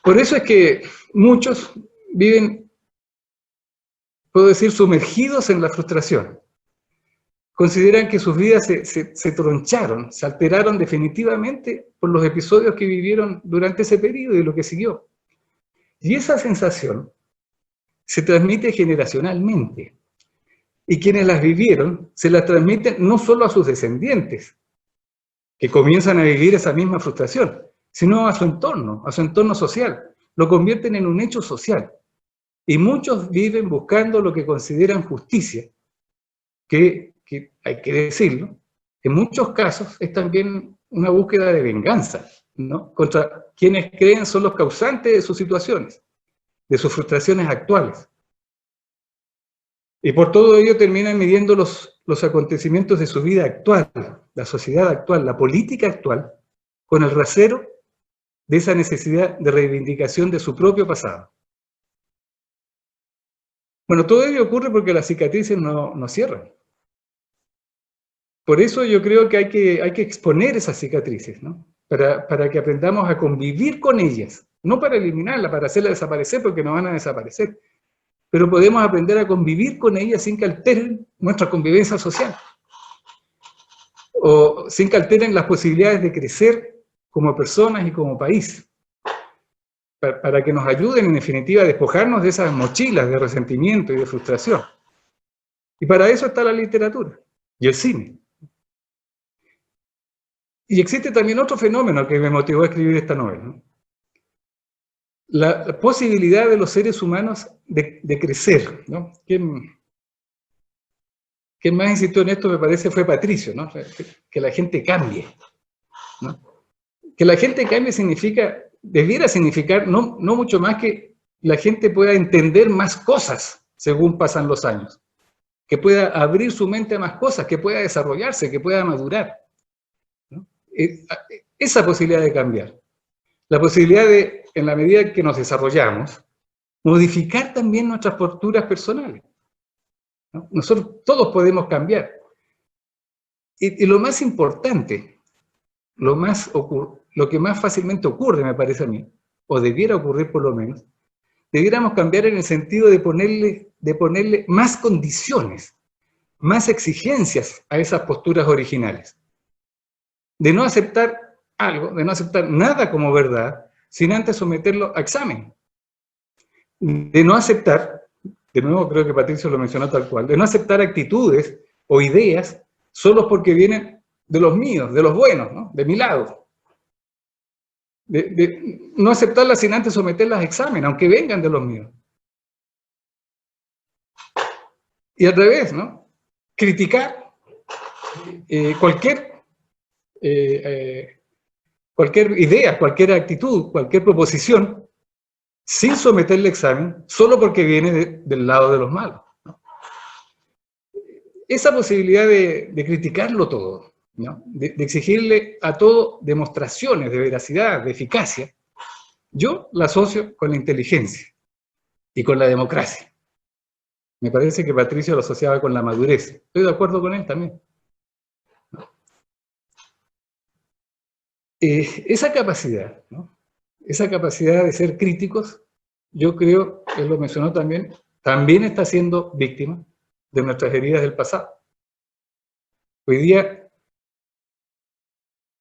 Por eso es que muchos viven, puedo decir, sumergidos en la frustración. Consideran que sus vidas se troncharon, se alteraron definitivamente por los episodios que vivieron durante ese periodo y lo que siguió. Y esa sensación se transmite generacionalmente. Y quienes las vivieron se las transmiten no solo a sus descendientes, que comienzan a vivir esa misma frustración, sino a su entorno social. Lo convierten en un hecho social. Y muchos viven buscando lo que consideran justicia, que hay que decirlo, en muchos casos es también una búsqueda de venganza, ¿no? Contra quienes creen son los causantes de sus situaciones, de sus frustraciones actuales. Y por todo ello terminan midiendo los acontecimientos de su vida actual, la sociedad actual, la política actual, con el rasero de esa necesidad de reivindicación de su propio pasado. Bueno, todo ello ocurre porque las cicatrices no cierran. Por eso yo creo que hay que exponer esas cicatrices, ¿no? Para que aprendamos a convivir con ellas, no para eliminarlas, para hacerlas desaparecer, porque no van a desaparecer, pero podemos aprender a convivir con ellas sin que alteren nuestra convivencia social, o sin que alteren las posibilidades de crecer como personas y como país, para que nos ayuden, en definitiva, a despojarnos de esas mochilas de resentimiento y de frustración. Y para eso está la literatura y el cine. Y existe también otro fenómeno que me motivó a escribir esta novela, ¿no? La posibilidad de los seres humanos de crecer, ¿no? Quien más insistió en esto, me parece, fue Patricio, ¿no? Que la gente cambie, ¿no? Que la gente cambie debiera significar no mucho más que la gente pueda entender más cosas según pasan los años, que pueda abrir su mente a más cosas, que pueda desarrollarse, que pueda madurar, ¿no? Esa posibilidad de cambiar, la posibilidad de, en la medida que nos desarrollamos, modificar también nuestras posturas personales, ¿no? Nosotros todos podemos cambiar. Y lo más importante, lo que más fácilmente ocurre, me parece a mí, o debiera ocurrir por lo menos, debiéramos cambiar en el sentido de ponerle más condiciones, más exigencias a esas posturas originales. De no aceptar algo, de no aceptar nada como verdad, sin antes someterlo a examen. De no aceptar, de nuevo creo que Patricio lo mencionó tal cual, de no aceptar actitudes o ideas solo porque vienen de los míos, de los buenos, ¿no? De mi lado. De no aceptarlas sin antes someterlas a examen, aunque vengan de los míos. Y al revés, ¿no? criticar cualquier idea, cualquier actitud, cualquier proposición, sin someterle examen, solo porque viene del lado de los malos, ¿no? Esa posibilidad de criticarlo todo, ¿no? De exigirle a todo demostraciones de veracidad, de eficacia, yo la asocio con la inteligencia y con la democracia. Me parece que Patricio lo asociaba con la madurez. Estoy de acuerdo con él también. Esa capacidad, ¿no? Esa capacidad de ser críticos, yo creo, él lo mencionó también, también está siendo víctima de nuestras heridas del pasado. Hoy día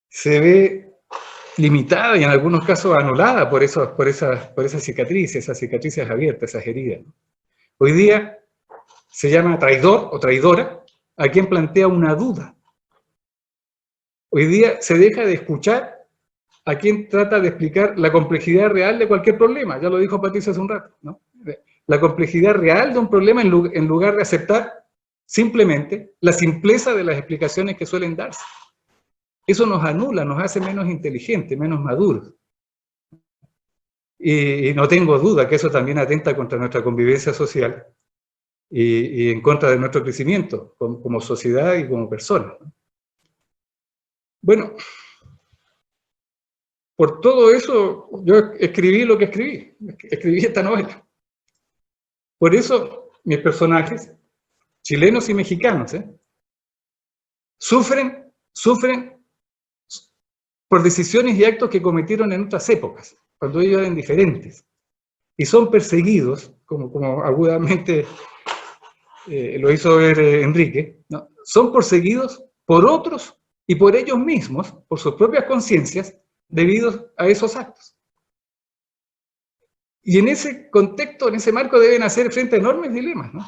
se ve limitada y en algunos casos anulada por esas cicatrices abiertas, esas heridas, ¿no? Hoy día se llama traidor o traidora a quien plantea una duda. Hoy día se deja de escuchar a quien trata de explicar la complejidad real de cualquier problema. Ya lo dijo Patricia hace un rato, ¿no? La complejidad real de un problema en lugar de aceptar simplemente la simpleza de las explicaciones que suelen darse. Eso nos anula, nos hace menos inteligentes, menos maduros. Y no tengo duda que eso también atenta contra nuestra convivencia social y en contra de nuestro crecimiento como sociedad y como personas. Bueno, por todo eso yo escribí lo que escribí esta novela. Por eso mis personajes, chilenos y mexicanos, sufren por decisiones y actos que cometieron en otras épocas, cuando ellos eran diferentes, y son perseguidos, como agudamente lo hizo ver Enrique, ¿no? Son perseguidos por otros y por ellos mismos, por sus propias conciencias, debido a esos actos. Y en ese contexto, en ese marco, deben hacer frente a enormes dilemas, ¿no?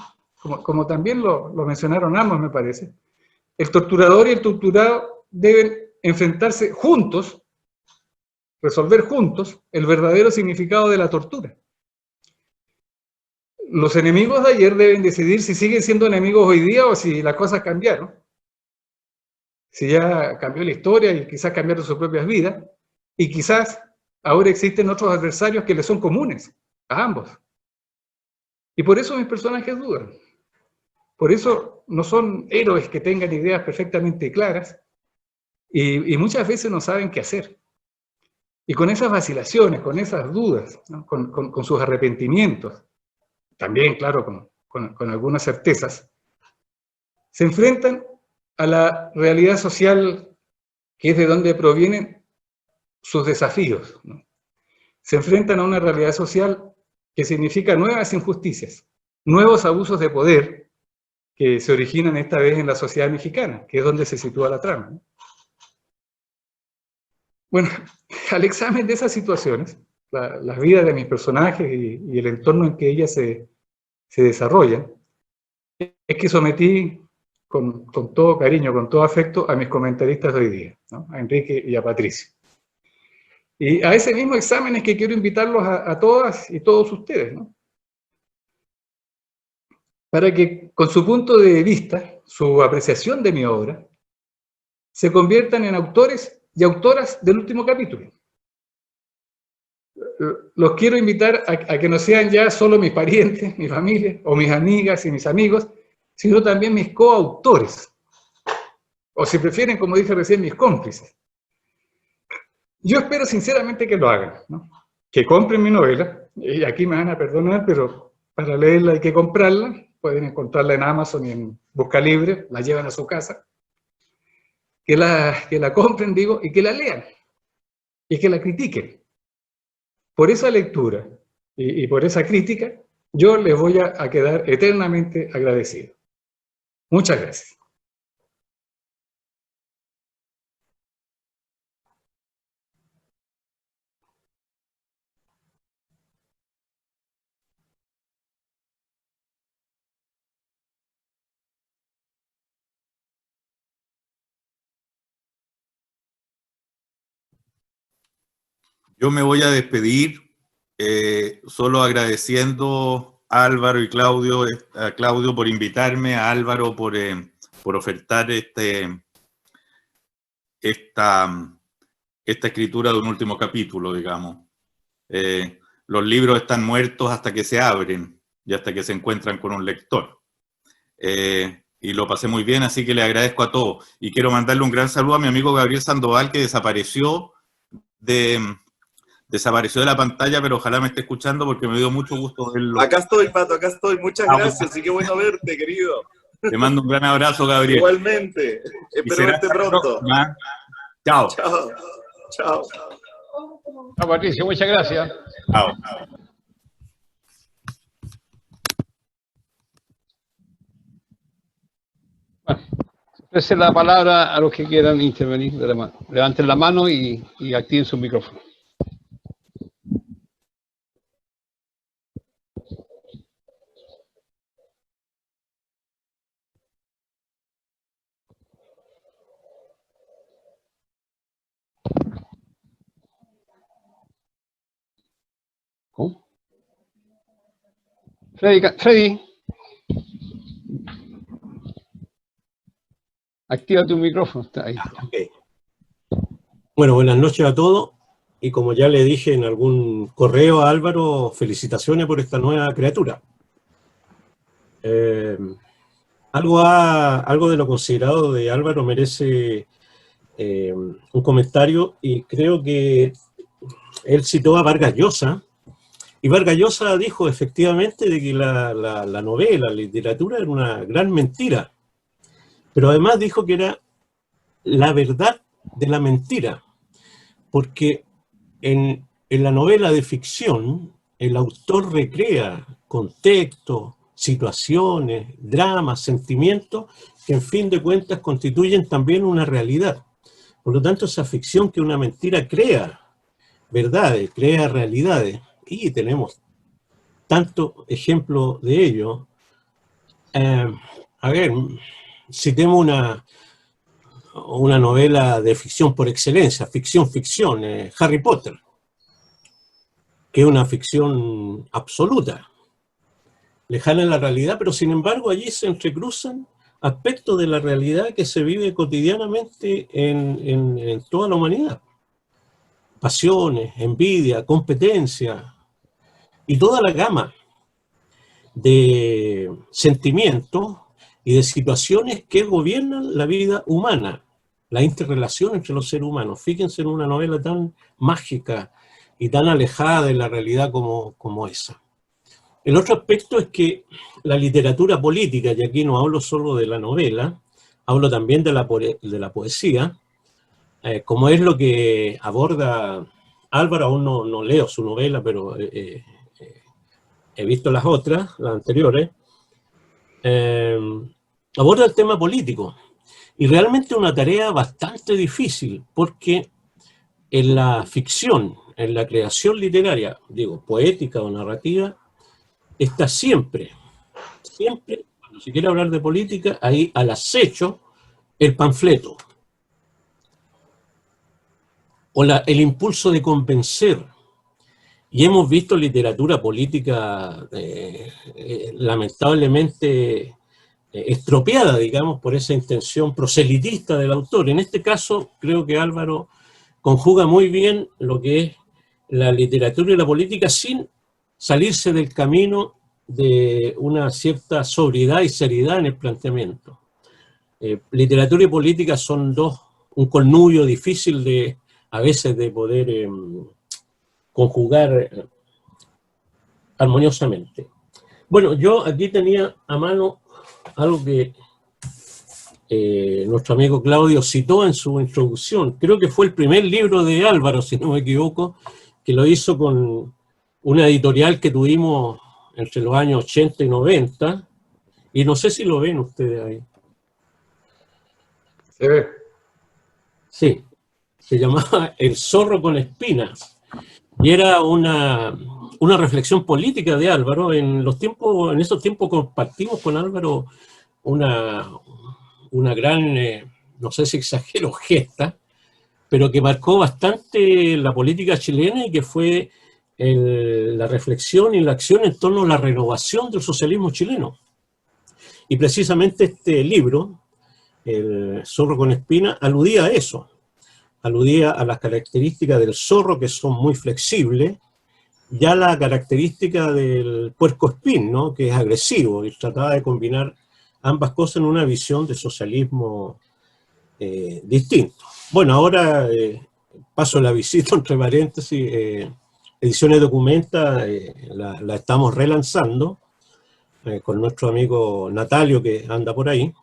Como también lo mencionaron ambos, me parece. El torturador y el torturado deben enfrentarse juntos, resolver juntos el verdadero significado de la tortura. Los enemigos de ayer deben decidir si siguen siendo enemigos hoy día o si las cosas cambiaron. Si ya cambió la historia y quizás cambiaron sus propias vidas, y quizás ahora existen otros adversarios que les son comunes a ambos. Y por eso mis personajes dudan. Por eso no son héroes que tengan ideas perfectamente claras y muchas veces no saben qué hacer. Y con esas vacilaciones, con esas dudas, ¿no? con sus arrepentimientos, también, claro, con algunas certezas, se enfrentan a la realidad social que es de donde provienen sus desafíos, ¿no? Se enfrentan a una realidad social que significa nuevas injusticias, nuevos abusos de poder que se originan esta vez en la sociedad mexicana, que es donde se sitúa la trama, ¿no? Bueno, al examen de esas situaciones, las vidas de mis personajes y el entorno en que ellas se desarrollan, es que sometí con todo cariño, con todo afecto a mis comentaristas de hoy día, ¿no? A Enrique y a Patricio. Y a ese mismo examen es que quiero invitarlos a todas y todos ustedes, ¿no? Para que con su punto de vista, su apreciación de mi obra, se conviertan en autores y autoras del último capítulo. Los quiero invitar a que no sean ya solo mis parientes, mi familia, o mis amigas y mis amigos, sino también mis coautores. O si prefieren, como dije recién, mis cómplices. Yo espero sinceramente que lo hagan, ¿no? Que compren mi novela, y aquí me van a perdonar, pero para leerla hay que comprarla. Pueden encontrarla en Amazon y en Buscalibre, la llevan a su casa. Que la compren, digo, y que la lean. Y que la critiquen. Por esa lectura y por esa crítica, yo les voy a quedar eternamente agradecido. Muchas gracias. Yo me voy a despedir solo agradeciendo a Álvaro y Claudio, a Claudio por invitarme, a Álvaro por por ofertar esta escritura de un último capítulo, digamos. Los libros están muertos hasta que se abren y hasta que se encuentran con un lector. Y lo pasé muy bien, así que le agradezco a todos. Y quiero mandarle un gran saludo a mi amigo Gabriel Sandoval, que desapareció de la pantalla, pero ojalá me esté escuchando porque me dio mucho gusto verlo. Acá estoy, Pato, acá estoy. Muchas gracias y qué bueno verte, querido. Te mando un gran abrazo, Gabriel. Igualmente. Espero verte pronto. Chao. Chao. Chao. Chao, Patricio, muchas gracias. Chao. Bueno, ofrece la palabra a los que quieran intervenir. Levanten la mano y activen su micrófono. ¿Cómo? Freddy. Activa tu micrófono. Está ahí. Okay. Bueno, buenas noches a todos. Y como ya le dije en algún correo a Álvaro, felicitaciones por esta nueva criatura. Algo de lo considerado de Álvaro merece un comentario, y creo que él citó a Vargas Llosa, y Vargas Llosa dijo efectivamente de que la novela, la literatura era una gran mentira, pero además dijo que era la verdad de la mentira, porque en la novela de ficción el autor recrea contextos, situaciones, dramas, sentimientos que en fin de cuentas constituyen también una realidad. Por lo tanto, esa ficción que una mentira crea verdades, crea realidades, y tenemos tantos ejemplos de ello. A ver, citemos una novela de ficción por excelencia, ficción, Harry Potter, que es una ficción absoluta, lejana de la realidad, pero sin embargo allí se entrecruzan aspectos de la realidad que se vive cotidianamente en toda la humanidad. Pasiones, envidia, competencia y toda la gama de sentimientos y de situaciones que gobiernan la vida humana, la interrelación entre los seres humanos. Fíjense en una novela tan mágica y tan alejada de la realidad como esa. El otro aspecto es que la literatura política, y aquí no hablo solo de la novela, hablo también de la poesía, como es lo que aborda Álvaro. Aún no leo su novela, pero he visto las otras, las anteriores. Aborda el tema político, y realmente una tarea bastante difícil, porque en la ficción, en la creación literaria, digo, poética o narrativa, está siempre, cuando se quiere hablar de política, ahí al acecho el panfleto, o el impulso de convencer. Y hemos visto literatura política lamentablemente estropeada, digamos, por esa intención proselitista del autor. En este caso, creo que Álvaro conjuga muy bien lo que es la literatura y la política sin salirse del camino de una cierta sobriedad y seriedad en el planteamiento. Literatura y política son un connubio difícil a veces de poder conjugar armoniosamente. Bueno, yo aquí tenía a mano algo que nuestro amigo Claudio citó en su introducción. Creo que fue el primer libro de Álvaro, si no me equivoco, que lo hizo con una editorial que tuvimos entre los años 80 y 90, y no sé si lo ven ustedes ahí. Se ve. Sí, se llamaba El zorro con espinas, y era una reflexión política de Álvaro. En esos tiempos compartimos con Álvaro una gran, no sé si exagero, gesta, pero que marcó bastante la política chilena, y que fue la reflexión y la acción en torno a la renovación del socialismo chileno. Y precisamente este libro el zorro con espina, aludía a eso, aludía a las características del zorro que son muy flexibles, ya la característica del puercoespín, ¿no? Que es agresivo, y trataba de combinar ambas cosas en una visión de socialismo distinto. Bueno, ahora paso la visita, entre paréntesis, Ediciones Documenta, la estamos relanzando con nuestro amigo Natalio, que anda por ahí,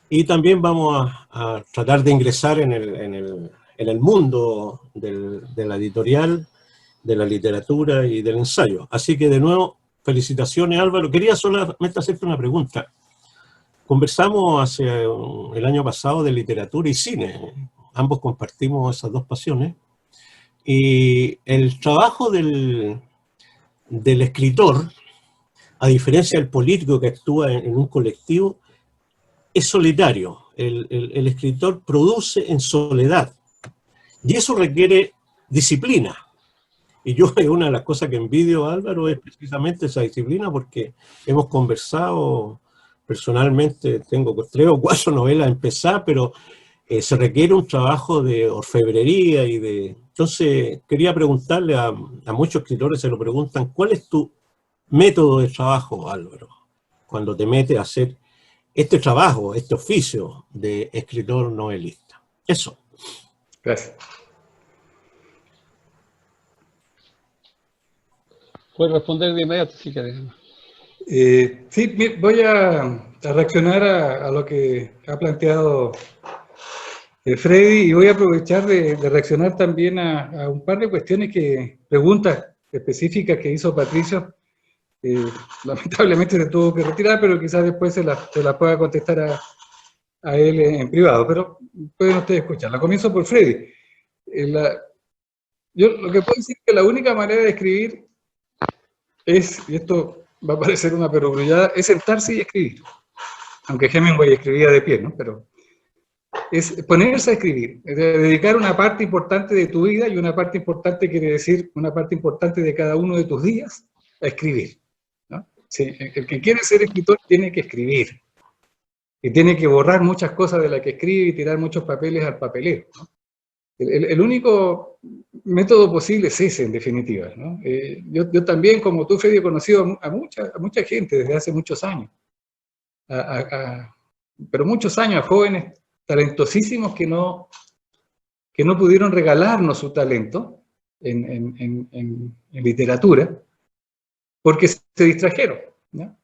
y también vamos a tratar de ingresar en el mundo de la editorial, de la literatura y del ensayo. Así que de nuevo, felicitaciones, Álvaro. Quería solamente hacerte una pregunta. Conversamos el año pasado de literatura y cine. Ambos compartimos esas dos pasiones. Y el trabajo del escritor, a diferencia del político que actúa en un colectivo, es solitario. El escritor produce en soledad. Y eso requiere disciplina. Y yo, una de las cosas que envidio a Álvaro es precisamente esa disciplina, porque hemos conversado personalmente, tengo 3 o 4 novelas empezadas, pero se requiere un trabajo de orfebrería y de... Entonces, quería preguntarle a muchos escritores, se lo preguntan, ¿cuál es tu método de trabajo, Álvaro? Cuando te metes a hacer este trabajo, este oficio de escritor novelista. Eso. Gracias. Puedes responder de inmediato si quieres. Sí, voy a reaccionar a lo que ha planteado Freddy, y voy a aprovechar de reaccionar también a un par de preguntas específicas que hizo Patricio. Lamentablemente se tuvo que retirar, pero quizás después se la pueda contestar a él en privado, pero pueden ustedes escucharla. Comienzo por Freddy. Yo lo que puedo decir es que la única manera de escribir es, y esto va a parecer una perogrullada, es sentarse y escribir. Aunque Hemingway escribía de pie, ¿no? Pero es ponerse a escribir, es dedicar una parte importante de tu vida, y una parte importante quiere decir una parte importante de cada uno de tus días, a escribir, ¿no? Sí, el que quiere ser escritor tiene que escribir, y tiene que borrar muchas cosas de las que escribe y tirar muchos papeles al papelero, ¿no? El único método posible es ese, en definitiva, ¿no? Yo también, como tú, Freddy, he conocido a mucha gente desde hace muchos años, pero muchos años, a jóvenes talentosísimos que no pudieron regalarnos su talento en literatura, porque se distrajeron, ¿no?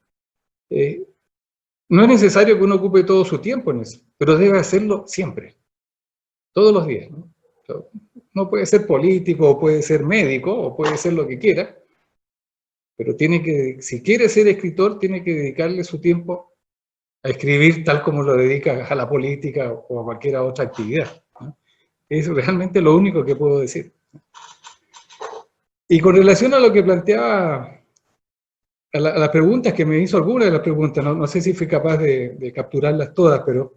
No es necesario que uno ocupe todo su tiempo en eso, pero debe hacerlo siempre, todos los días, ¿no? No puede ser político, o puede ser médico, o puede ser lo que quiera, pero si quiere ser escritor, tiene que dedicarle su tiempo a escribir tal como lo dedica a la política o a cualquier otra actividad, ¿no? Es realmente lo único que puedo decir. Y con relación a lo que planteaba, a las preguntas que me hizo, algunas de las preguntas, no sé si fui capaz de capturarlas todas, pero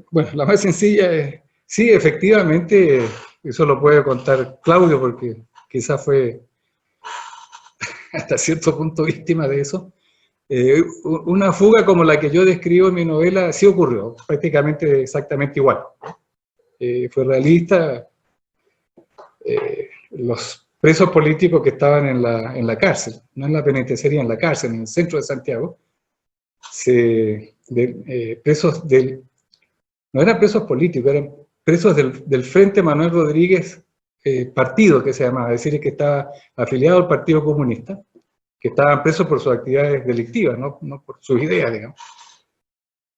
bueno, la más sencilla es, sí, efectivamente, eso lo puede contar Claudio, porque quizás fue hasta cierto punto víctima de eso. Una fuga como la que yo describo en mi novela sí ocurrió, prácticamente exactamente igual. Fue realista. Los presos políticos que estaban en la cárcel, no en la penitenciaría, en la cárcel, en el centro de Santiago, no eran presos políticos, eran presos del Frente Manuel Rodríguez partido, que se llamaba, es decir, que estaba afiliado al Partido Comunista, que estaban presos por sus actividades delictivas, no por sus ideas, digamos.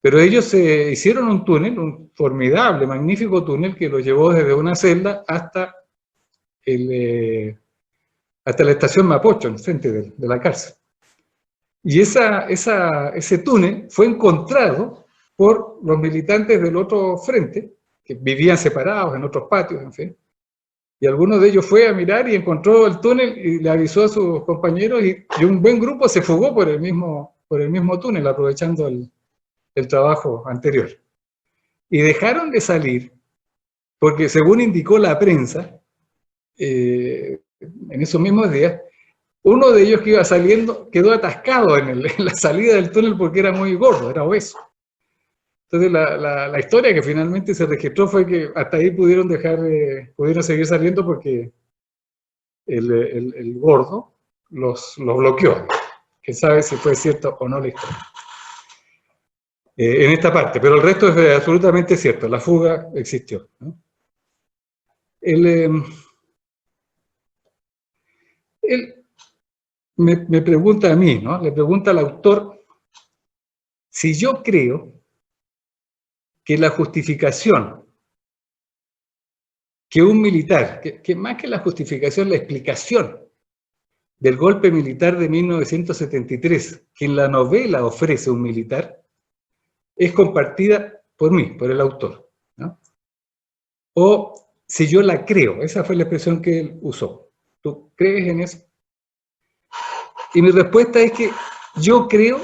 Pero ellos hicieron un túnel, un formidable, magnífico túnel, que los llevó desde una celda hasta la estación Mapocho, en el frente de la cárcel. Y ese túnel fue encontrado por los militantes del otro frente, que vivían separados en otros patios, en fin. Y alguno de ellos fue a mirar y encontró el túnel y le avisó a sus compañeros, y un buen grupo se fugó por el mismo túnel, aprovechando el trabajo anterior. Y dejaron de salir porque, según indicó la prensa, en esos mismos días, uno de ellos que iba saliendo quedó atascado en la salida del túnel porque era muy gordo, era obeso. Entonces la historia que finalmente se registró fue que hasta ahí pudieron seguir saliendo porque el gordo los bloqueó. Quién sabe si fue cierto o no la historia. En esta parte, pero el resto es absolutamente cierto, la fuga existió, ¿no? Él me pregunta a mí, ¿no? Le pregunta al autor si yo creo que la justificación que un militar, que más que la justificación, la explicación del golpe militar de 1973, que en la novela ofrece un militar, es compartida por mí, por el autor, ¿no? O si yo la creo, esa fue la expresión que él usó. ¿Tú crees en eso? Y mi respuesta es que yo creo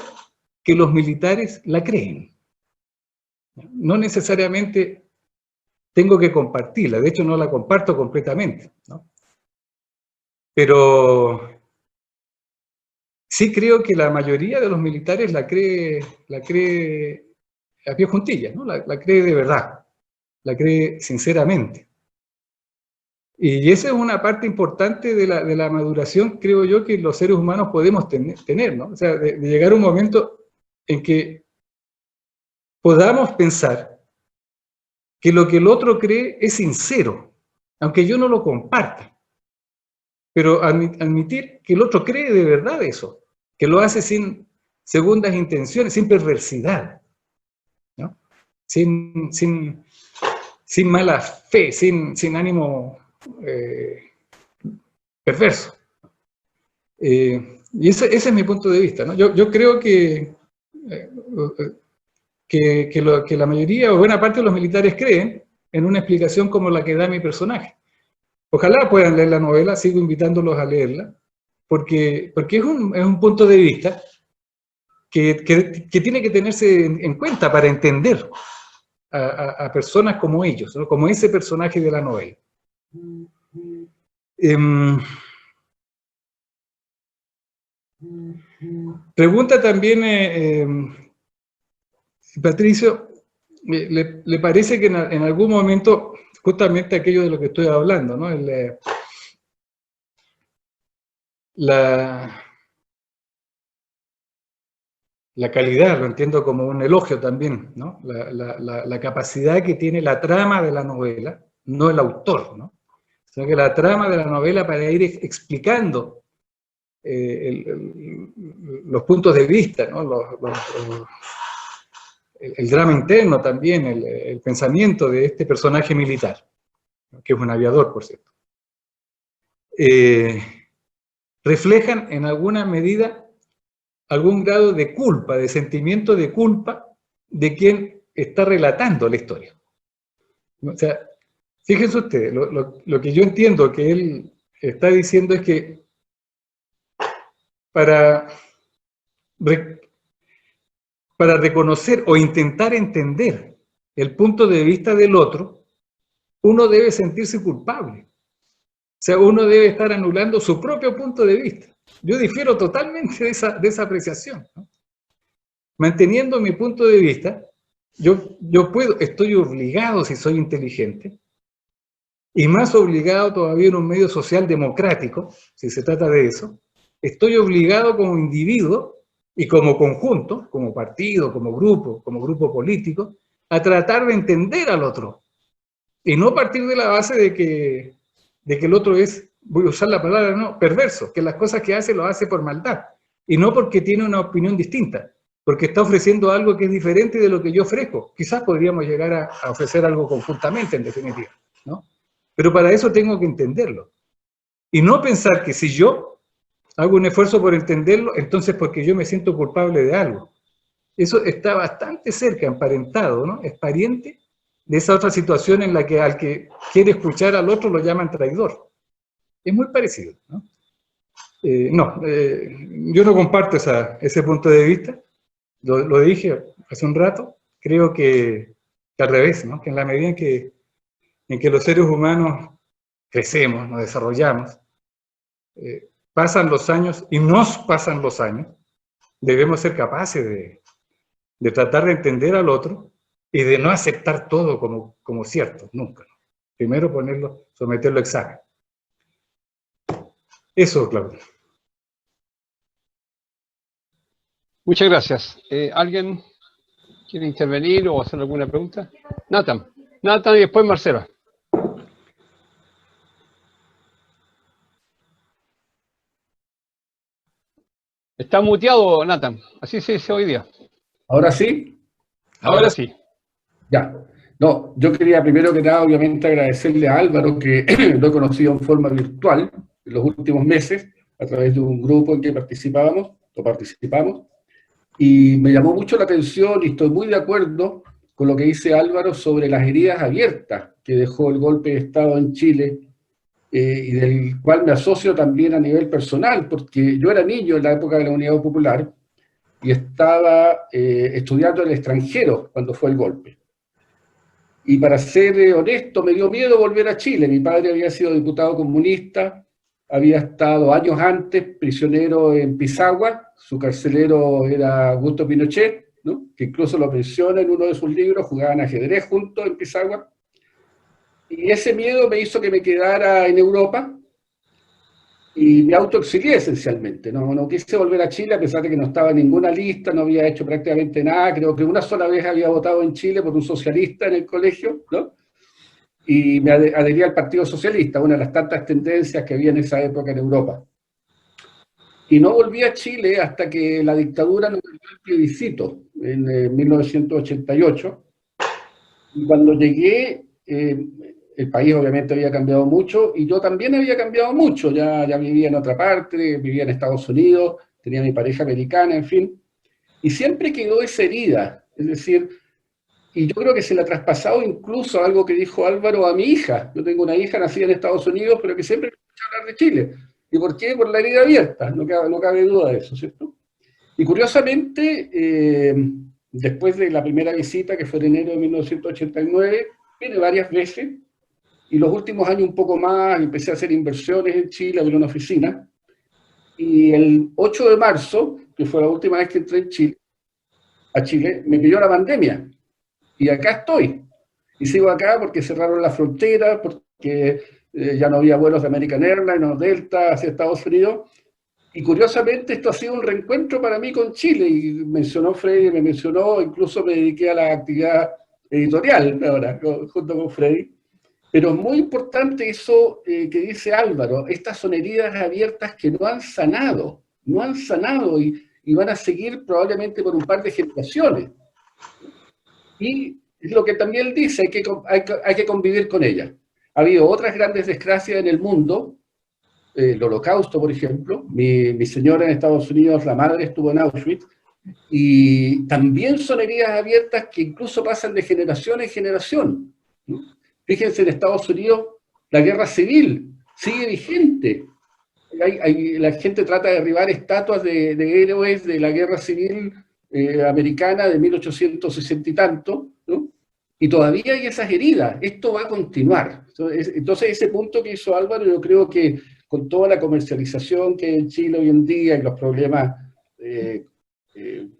que los militares la creen. No necesariamente tengo que compartirla, de hecho no la comparto completamente, ¿no? Pero sí creo que la mayoría de los militares la cree a pie juntillas, ¿no? La cree de verdad, la cree sinceramente. Y esa es una parte importante de la maduración, creo yo, que los seres humanos podemos tener, ¿no? O sea, de llegar a un momento en que podamos pensar que lo que el otro cree es sincero, aunque yo no lo comparta. Pero admitir que el otro cree de verdad eso, que lo hace sin segundas intenciones, sin perversidad, ¿no? Sin mala fe, sin ánimo perverso. Y ese es mi punto de vista, ¿no? Yo creo que la mayoría o buena parte de los militares creen en una explicación como la que da mi personaje. Ojalá puedan leer la novela, sigo invitándolos a leerla, porque es un punto de vista que tiene que tenerse en cuenta para entender a personas como ellos, ¿no? Como ese personaje de la novela. Pregunta también Patricio, ¿le parece que en algún momento, justamente aquello de lo que estoy hablando, ¿no? La calidad, lo entiendo como un elogio también, ¿no? La capacidad que tiene la trama de la novela, no el autor, ¿no? Sino que la trama de la novela para ir explicando los puntos de vista, ¿no? El drama interno también, el pensamiento de este personaje militar, que es un aviador, por cierto, reflejan en alguna medida algún grado de culpa, de sentimiento de culpa de quien está relatando la historia. O sea, fíjense ustedes, lo que yo entiendo que él está diciendo es que para reconocer o intentar entender el punto de vista del otro, uno debe sentirse culpable. O sea, uno debe estar anulando su propio punto de vista. Yo difiero totalmente de esa apreciación, ¿no? Manteniendo mi punto de vista, estoy obligado, si soy inteligente, y más obligado todavía en un medio social democrático, si se trata de eso, estoy obligado como individuo y como conjunto, como partido, como grupo político, a tratar de entender al otro. Y no partir de la base de que el otro es, voy a usar la palabra, no, perverso, que las cosas que hace lo hace por maldad. Y no porque tiene una opinión distinta, porque está ofreciendo algo que es diferente de lo que yo ofrezco. Quizás podríamos llegar a ofrecer algo conjuntamente, en definitiva, ¿no? Pero para eso tengo que entenderlo. Y no pensar que si yo hago un esfuerzo por entenderlo, entonces porque yo me siento culpable de algo. Eso está bastante cerca, emparentado, ¿no? Es pariente de esa otra situación en la que al que quiere escuchar al otro lo llaman traidor. Es muy parecido, ¿no? Yo no comparto ese punto de vista. Lo dije hace un rato. Creo que al revés, ¿no? Que en la medida en que los seres humanos crecemos, nos desarrollamos, pasan los años y nos pasan los años, debemos ser capaces de tratar de entender al otro y de no aceptar todo como cierto, nunca. Primero someterlo a examen. Eso, Claudio. Muchas gracias. ¿Alguien quiere intervenir o hacer alguna pregunta? Nathan y después Marcela. Está muteado, Nathan. Así se dice hoy día. ¿Ahora sí? Ahora sí. Ya. No, yo quería primero que nada, obviamente, agradecerle a Álvaro, que lo he conocido en forma virtual en los últimos meses, a través de un grupo en que participamos, y me llamó mucho la atención y estoy muy de acuerdo con lo que dice Álvaro sobre las heridas abiertas que dejó el golpe de Estado en Chile, y del cual me asocio también a nivel personal, porque yo era niño en la época de la Unidad Popular y estaba estudiando en el extranjero cuando fue el golpe. Y para ser honesto, me dio miedo volver a Chile. Mi padre había sido diputado comunista, había estado años antes prisionero en Pisagua, su carcelero era Augusto Pinochet, ¿no? Que incluso lo menciona en uno de sus libros, jugaban ajedrez juntos en Pisagua. Y ese miedo me hizo que me quedara en Europa y me autoexilié esencialmente. No quise volver a Chile a pesar de que no estaba en ninguna lista, no había hecho prácticamente nada. Creo que una sola vez había votado en Chile por un socialista en el colegio, ¿no? Y me adherí al Partido Socialista, una de las tantas tendencias que había en esa época en Europa. Y no volví a Chile hasta que la dictadura nos dio el plebiscito en 1988. Y cuando llegué, el país obviamente había cambiado mucho y yo también había cambiado mucho. Ya vivía en otra parte, vivía en Estados Unidos, tenía mi pareja americana, en fin. Y siempre quedó esa herida, es decir, y yo creo que se le ha traspasado incluso algo que dijo Álvaro a mi hija. Yo tengo una hija nacida en Estados Unidos, pero que siempre escucha hablar de Chile. ¿Y por qué? Por la herida abierta, no cabe duda de eso, ¿cierto? Y curiosamente, después de la primera visita, que fue en enero de 1989, vine varias veces, y los últimos años un poco más, empecé a hacer inversiones en Chile, abrí una oficina, y el 8 de marzo, que fue la última vez que entré a Chile, me pilló la pandemia. Y acá estoy. Y sigo acá porque cerraron la frontera, porque ya no había vuelos de American Airlines o Delta hacia Estados Unidos. Y curiosamente esto ha sido un reencuentro para mí con Chile. Y mencionó Freddy, me mencionó, incluso me dediqué a la actividad editorial ahora, junto con Freddy. Pero es muy importante eso que dice Álvaro. Estas son heridas abiertas que no han sanado y van a seguir probablemente por un par de generaciones. Y lo que también dice, hay que convivir con ella. Ha habido otras grandes desgracias en el mundo, el Holocausto, por ejemplo. Mi señora en Estados Unidos, la madre estuvo en Auschwitz, y también son heridas abiertas que incluso pasan de generación en generación, ¿no? Fíjense, en Estados Unidos la guerra civil sigue vigente. La gente trata de derribar estatuas de héroes de la guerra civil americana de 1860 y tanto, ¿no? Y todavía hay esas heridas. Esto va a continuar. Entonces ese punto que hizo Álvaro, yo creo que con toda la comercialización que hay en Chile hoy en día y los problemas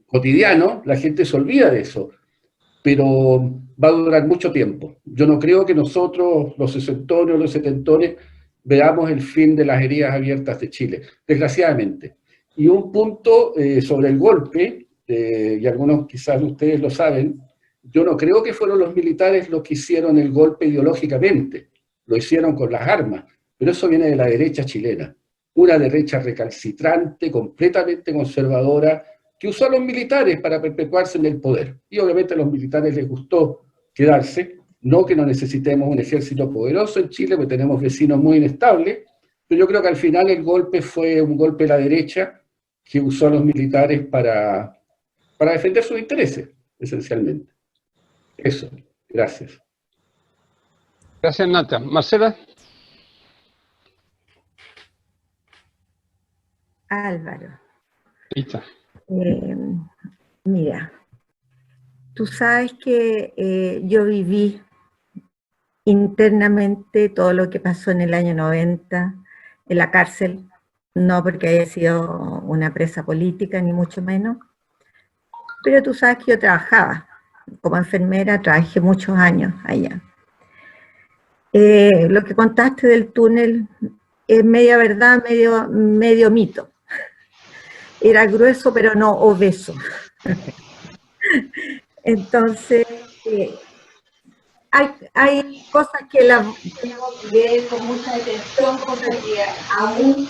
cotidianos, la gente se olvida de eso. Pero va a durar mucho tiempo. Yo no creo que nosotros, los sesentones o los setentones, veamos el fin de las heridas abiertas de Chile, desgraciadamente. Y un punto sobre el golpe, y algunos quizás ustedes lo saben, yo no creo que fueron los militares los que hicieron el golpe ideológicamente, lo hicieron con las armas, pero eso viene de la derecha chilena, una derecha recalcitrante, completamente conservadora, que usó a los militares para perpetuarse en el poder. Y obviamente a los militares les gustó quedarse, no que no necesitemos un ejército poderoso en Chile, porque tenemos vecinos muy inestables, pero yo creo que al final el golpe fue un golpe de la derecha que usó a los militares para defender sus intereses, esencialmente. Eso, gracias. Gracias, Nata. Marcela. Álvaro. Listo. Mira, tú sabes que yo viví internamente todo lo que pasó en el año 90 en la cárcel, no porque haya sido una presa política, ni mucho menos, pero tú sabes que yo trabajaba como enfermera, trabajé muchos años allá. Lo que contaste del túnel es media verdad, medio mito. Era grueso, pero no obeso. Entonces, hay cosas que las tengo que leer con mucha atención, cosas que aún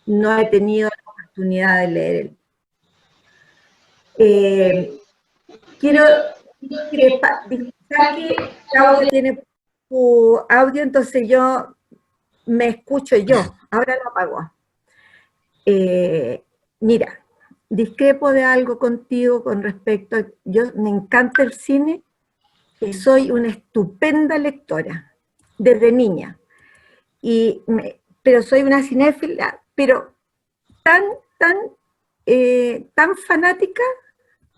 no he tenido la oportunidad de leer. Quiero discrepar que Claudio tiene su audio, entonces yo me escucho yo. Ahora lo apago. Mira, discrepo de algo contigo con respecto a... me encanta el cine y soy una estupenda lectora desde niña. Pero soy una cinéfila, pero tan fanática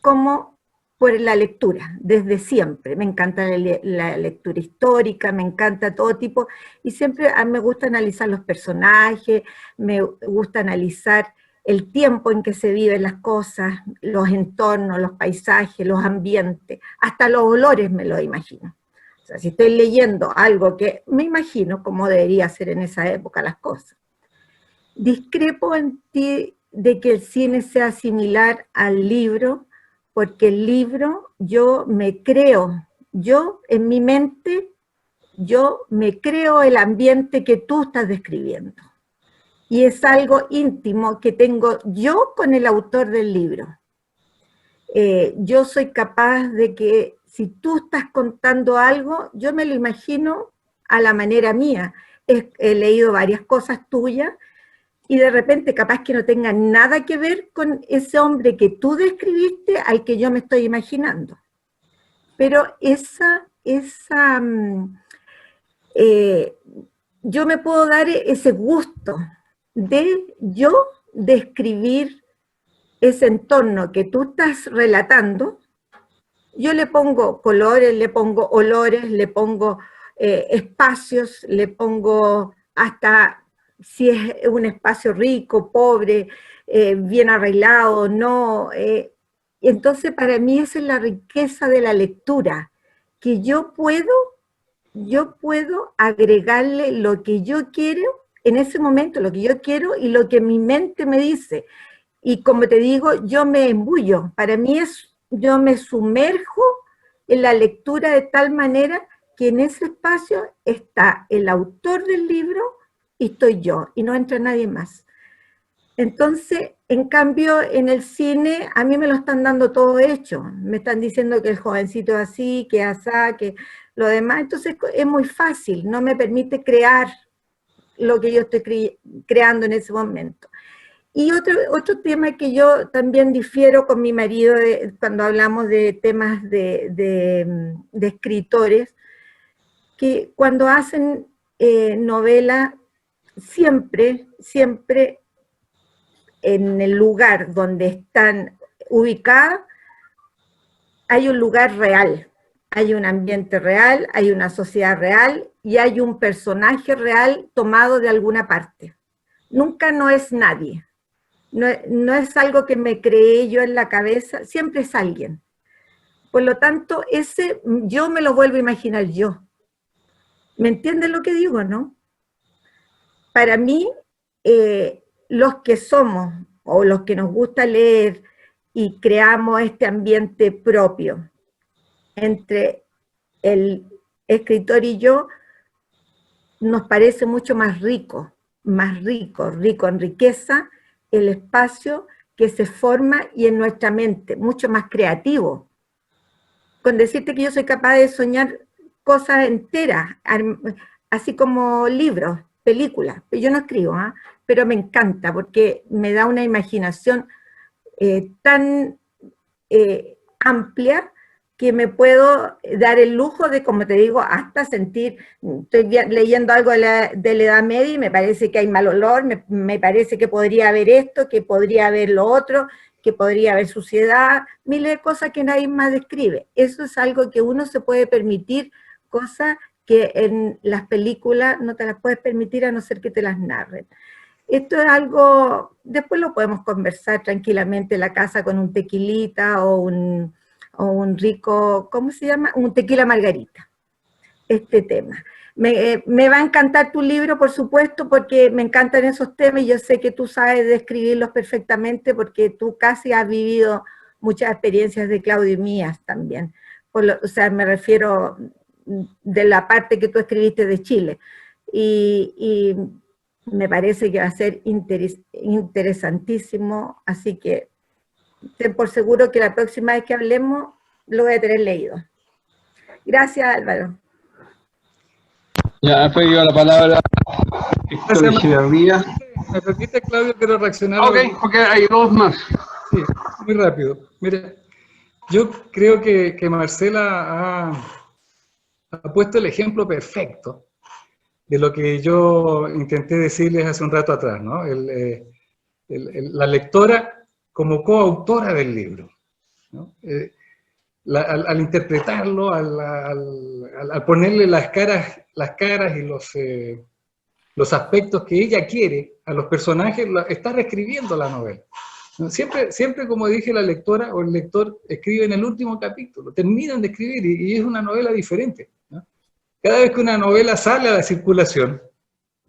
como por la lectura, desde siempre. Me encanta la lectura histórica, me encanta todo tipo, y siempre a mí me gusta analizar los personajes, me gusta analizar el tiempo en que se viven las cosas, los entornos, los paisajes, los ambientes, hasta los olores me los imagino. O sea, si estoy leyendo algo que me imagino cómo debería ser en esa época las cosas. Discrepo en ti de que el cine sea similar al libro, porque el libro yo en mi mente, yo me creo el ambiente que tú estás describiendo. Y es algo íntimo que tengo yo con el autor del libro. Yo soy capaz de que si tú estás contando algo, yo me lo imagino a la manera mía. He leído varias cosas tuyas, y de repente capaz que no tenga nada que ver con ese hombre que tú describiste al que yo me estoy imaginando. Pero yo me puedo dar ese gusto de yo describir ese entorno que tú estás relatando. Yo le pongo colores, le pongo olores, le pongo espacios, le pongo hasta... si es un espacio rico, pobre, bien arreglado, no. Entonces para mí esa es la riqueza de la lectura, que yo puedo agregarle lo que yo quiero, en ese momento lo que yo quiero y lo que mi mente me dice. Y como te digo, yo me embullo, para mí yo me sumerjo en la lectura de tal manera que en ese espacio está el autor del libro, y estoy yo, y no entra nadie más. Entonces, en cambio, en el cine, a mí me lo están dando todo hecho. Me están diciendo que el jovencito es así, que es así, que lo demás. Entonces, es muy fácil, no me permite crear lo que yo estoy creando en ese momento. Y otro tema que yo también difiero con mi marido cuando hablamos de temas de escritores, que cuando hacen novela, siempre en el lugar donde están ubicadas, hay un lugar real, hay un ambiente real, hay una sociedad real y hay un personaje real tomado de alguna parte. Nunca no es nadie, no es algo que me creé yo en la cabeza, siempre es alguien. Por lo tanto, yo me lo vuelvo a imaginar yo. ¿Me entienden lo que digo, no? Para mí, los que somos, o los que nos gusta leer y creamos este ambiente propio entre el escritor y yo, nos parece mucho más rico en riqueza, el espacio que se forma y en nuestra mente, mucho más creativo. Con decirte que yo soy capaz de soñar cosas enteras, así como libros, películas. Yo no escribo, pero me encanta porque me da una imaginación tan amplia que me puedo dar el lujo de, como te digo, hasta sentir, estoy leyendo algo de la Edad Media y me parece que hay mal olor, me parece que podría haber esto, que podría haber lo otro, que podría haber suciedad, miles de cosas que nadie más describe. Eso es algo que uno se puede permitir, cosas que en las películas no te las puedes permitir a no ser que te las narren. Esto es algo, después lo podemos conversar tranquilamente en la casa con un tequilita o o un rico, ¿cómo se llama? Un tequila margarita, este tema. Me va a encantar tu libro, por supuesto, porque me encantan esos temas y yo sé que tú sabes describirlos perfectamente porque tú casi has vivido muchas experiencias de Claudio y mías también. O sea, me refiero de la parte que tú escribiste de Chile. Y me parece que va a ser interesantísimo, así que ten por seguro que la próxima vez que hablemos lo voy a tener leído. Gracias, Álvaro. Ya ha pedido la palabra Héctor Echeverría. ¿Me permite, Claudio? Quiero reaccionar. Ok, hay dos más. Sí, muy rápido. Mire, yo creo que Marcela ha puesto el ejemplo perfecto de lo que yo intenté decirles hace un rato atrás, ¿no? La lectora como coautora del libro, ¿no? Al interpretarlo, al ponerle las caras y los aspectos que ella quiere a los personajes, está reescribiendo la novela. ¿No? Siempre, como dije, la lectora o el lector escribe en el último capítulo, terminan de escribir y es una novela diferente, ¿no? Cada vez que una novela sale a la circulación,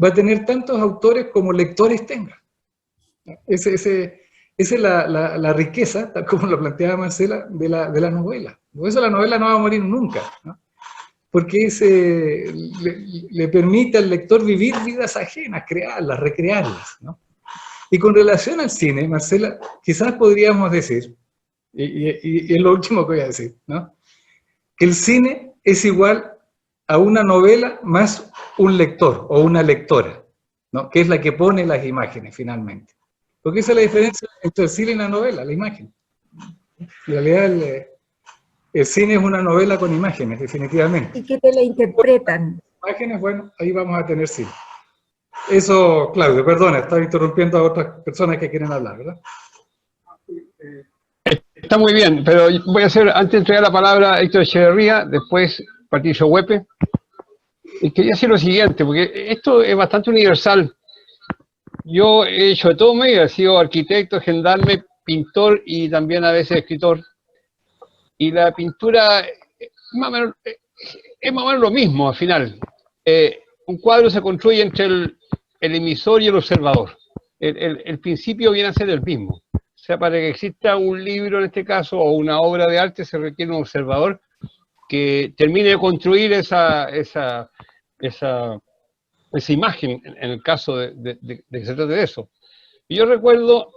va a tener tantos autores como lectores tenga. Esa es la riqueza, tal como lo planteaba Marcela, de la novela. Por eso la novela no va a morir nunca, ¿no? Porque le permite al lector vivir vidas ajenas, crearlas, recrearlas, ¿no? Y con relación al cine, Marcela, quizás podríamos decir, y es lo último que voy a decir, ¿no? Que el cine es igual a una novela más un lector o una lectora, ¿no? Que es la que pone las imágenes finalmente. Porque esa es la diferencia entre el cine y la novela, la imagen. En realidad el cine es una novela con imágenes, definitivamente. Y que te la interpretan. Imágenes, bueno, ahí vamos a tener cine. Eso, Claudio, perdona, estaba interrumpiendo a otras personas que quieren hablar, ¿verdad? Está muy bien, pero voy a hacer, antes de entregar la palabra a Héctor Echeverría, después Patricio Huepe, y quería decir lo siguiente, porque esto es bastante universal. Yo he hecho de todo medio, he sido arquitecto, gendarme, pintor y también a veces escritor. Y la pintura es más o menos lo mismo al final. Un cuadro se construye entre el emisor y el observador. El principio viene a ser el mismo. O sea, para que exista un libro en este caso, o una obra de arte, se requiere un observador que termine de construir esa imagen, en el caso de que se trate de eso. Y yo recuerdo,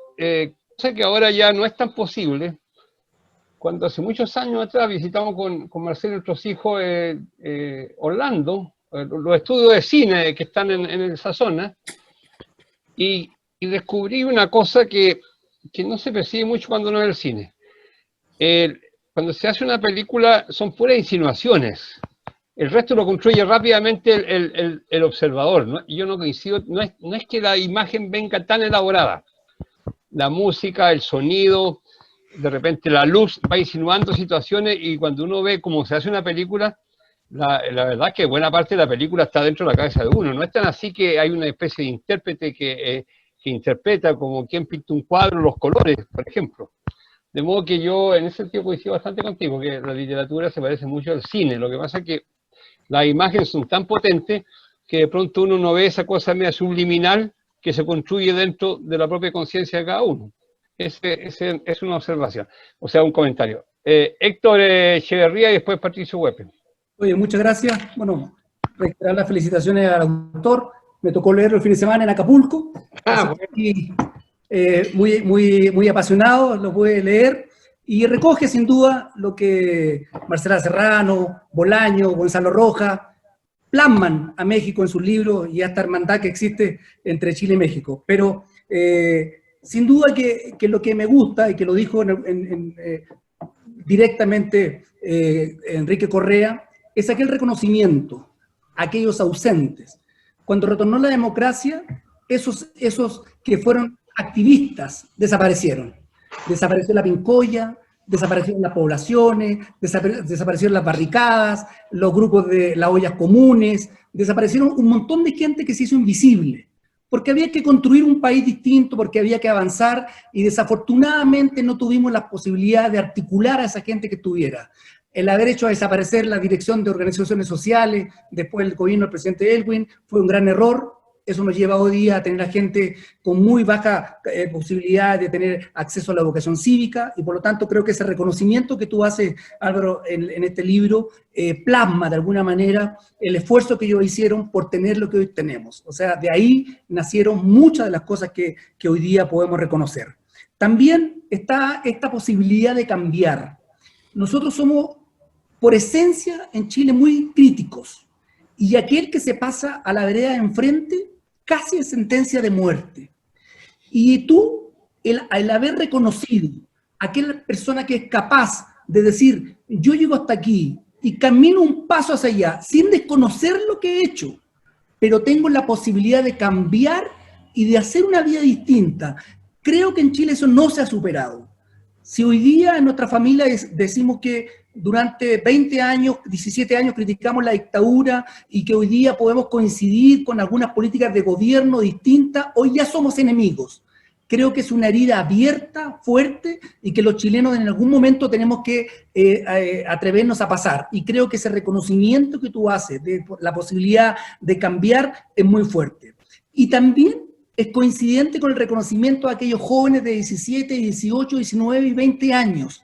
cosa que ahora ya no es tan posible, cuando hace muchos años atrás visitamos con Marcelo y nuestros hijos Orlando, los estudios de cine que están en esa zona, y descubrí una cosa que no se percibe mucho cuando no es el cine. Cuando se hace una película son puras insinuaciones. El resto lo construye rápidamente el observador, ¿no? Y yo no coincido, no es que la imagen venga tan elaborada. La música, el sonido, de repente la luz va insinuando situaciones y cuando uno ve cómo se hace una película, la verdad es que buena parte de la película está dentro de la cabeza de uno. No es tan así que hay una especie de intérprete que interpreta como quien pinta un cuadro, los colores, por ejemplo. De modo que yo en ese sentido coincido bastante contigo, que la literatura se parece mucho al cine. Lo que pasa es que las imágenes son tan potentes que de pronto uno no ve esa cosa media subliminal que se construye dentro de la propia conciencia de cada uno. Es una observación, o sea, un comentario. Héctor Echeverría y después Patricio Huepe. Oye, muchas gracias. Bueno, reiterar las felicitaciones al autor. Me tocó leerlo el fin de semana en Acapulco. Y, muy apasionado, lo pude leer. Y recoge sin duda lo que Marcela Serrano, Bolaño, Gonzalo Rojas plasman a México en sus libros y a esta hermandad que existe entre Chile y México. Pero sin duda que lo que me gusta, y que lo dijo directamente Enrique Correa, es aquel reconocimiento a aquellos ausentes. Cuando retornó la democracia, esos que fueron activistas desaparecieron. Desapareció la Pincoya, desaparecieron las poblaciones, desaparecieron las barricadas, los grupos de las ollas comunes, desaparecieron un montón de gente que se hizo invisible, porque había que construir un país distinto, porque había que avanzar, y desafortunadamente no tuvimos la posibilidad de articular a esa gente que estuviera. El haber hecho desaparecer la Dirección de Organizaciones Sociales, después del gobierno del presidente Elwin, fue un gran error. Eso nos lleva hoy día a tener a gente con muy baja posibilidad de tener acceso a la educación cívica, y por lo tanto creo que ese reconocimiento que tú haces, Álvaro, en este libro, plasma de alguna manera el esfuerzo que ellos hicieron por tener lo que hoy tenemos. O sea, de ahí nacieron muchas de las cosas que hoy día podemos reconocer. También está esta posibilidad de cambiar. Nosotros somos, por esencia, en Chile muy críticos, y aquel que se pasa a la vereda de enfrente casi es sentencia de muerte. Y tú, el haber reconocido a aquella persona que es capaz de decir, yo llego hasta aquí y camino un paso hacia allá, sin desconocer lo que he hecho, pero tengo la posibilidad de cambiar y de hacer una vida distinta. Creo que en Chile eso no se ha superado. Si hoy día en nuestra familia decimos que durante 20 años, 17 años criticamos la dictadura y que hoy día podemos coincidir con algunas políticas de gobierno distintas, hoy ya somos enemigos. Creo que es una herida abierta, fuerte, y que los chilenos en algún momento tenemos que atrevernos a pasar. Y creo que ese reconocimiento que tú haces de la posibilidad de cambiar es muy fuerte. Y también es coincidente con el reconocimiento de aquellos jóvenes de 17, 18, 19 y 20 años,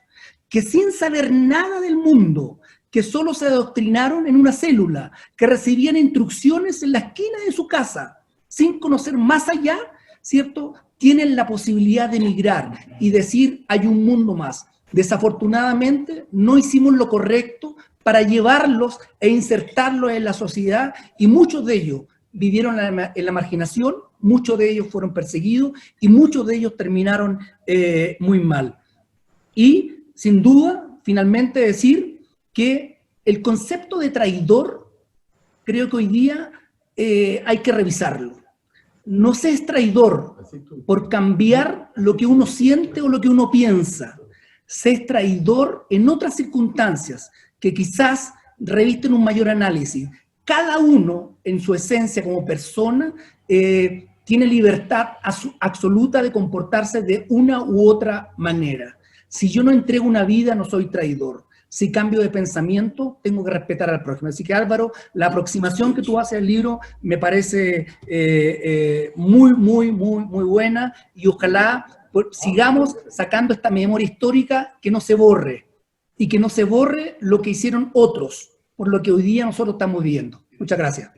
que sin saber nada del mundo, que solo se adoctrinaron en una célula, que recibían instrucciones en la esquina de su casa, sin conocer más allá, ¿cierto?, tienen la posibilidad de emigrar y decir, hay un mundo más. Desafortunadamente, no hicimos lo correcto para llevarlos e insertarlos en la sociedad, y muchos de ellos vivieron en la marginación, muchos de ellos fueron perseguidos, y muchos de ellos terminaron muy mal. Y sin duda, finalmente decir que el concepto de traidor, creo que hoy día hay que revisarlo. No se es traidor por cambiar lo que uno siente o lo que uno piensa. Se es traidor en otras circunstancias que quizás revisten un mayor análisis. Cada uno, en su esencia como persona, tiene libertad absoluta de comportarse de una u otra manera. Si yo no entrego una vida, no soy traidor. Si cambio de pensamiento, tengo que respetar al prójimo. Así que, Álvaro, la aproximación que tú haces al libro me parece muy buena, y ojalá sigamos sacando esta memoria histórica, que no se borre, y que no se borre lo que hicieron otros, por lo que hoy día nosotros estamos viviendo. Muchas gracias.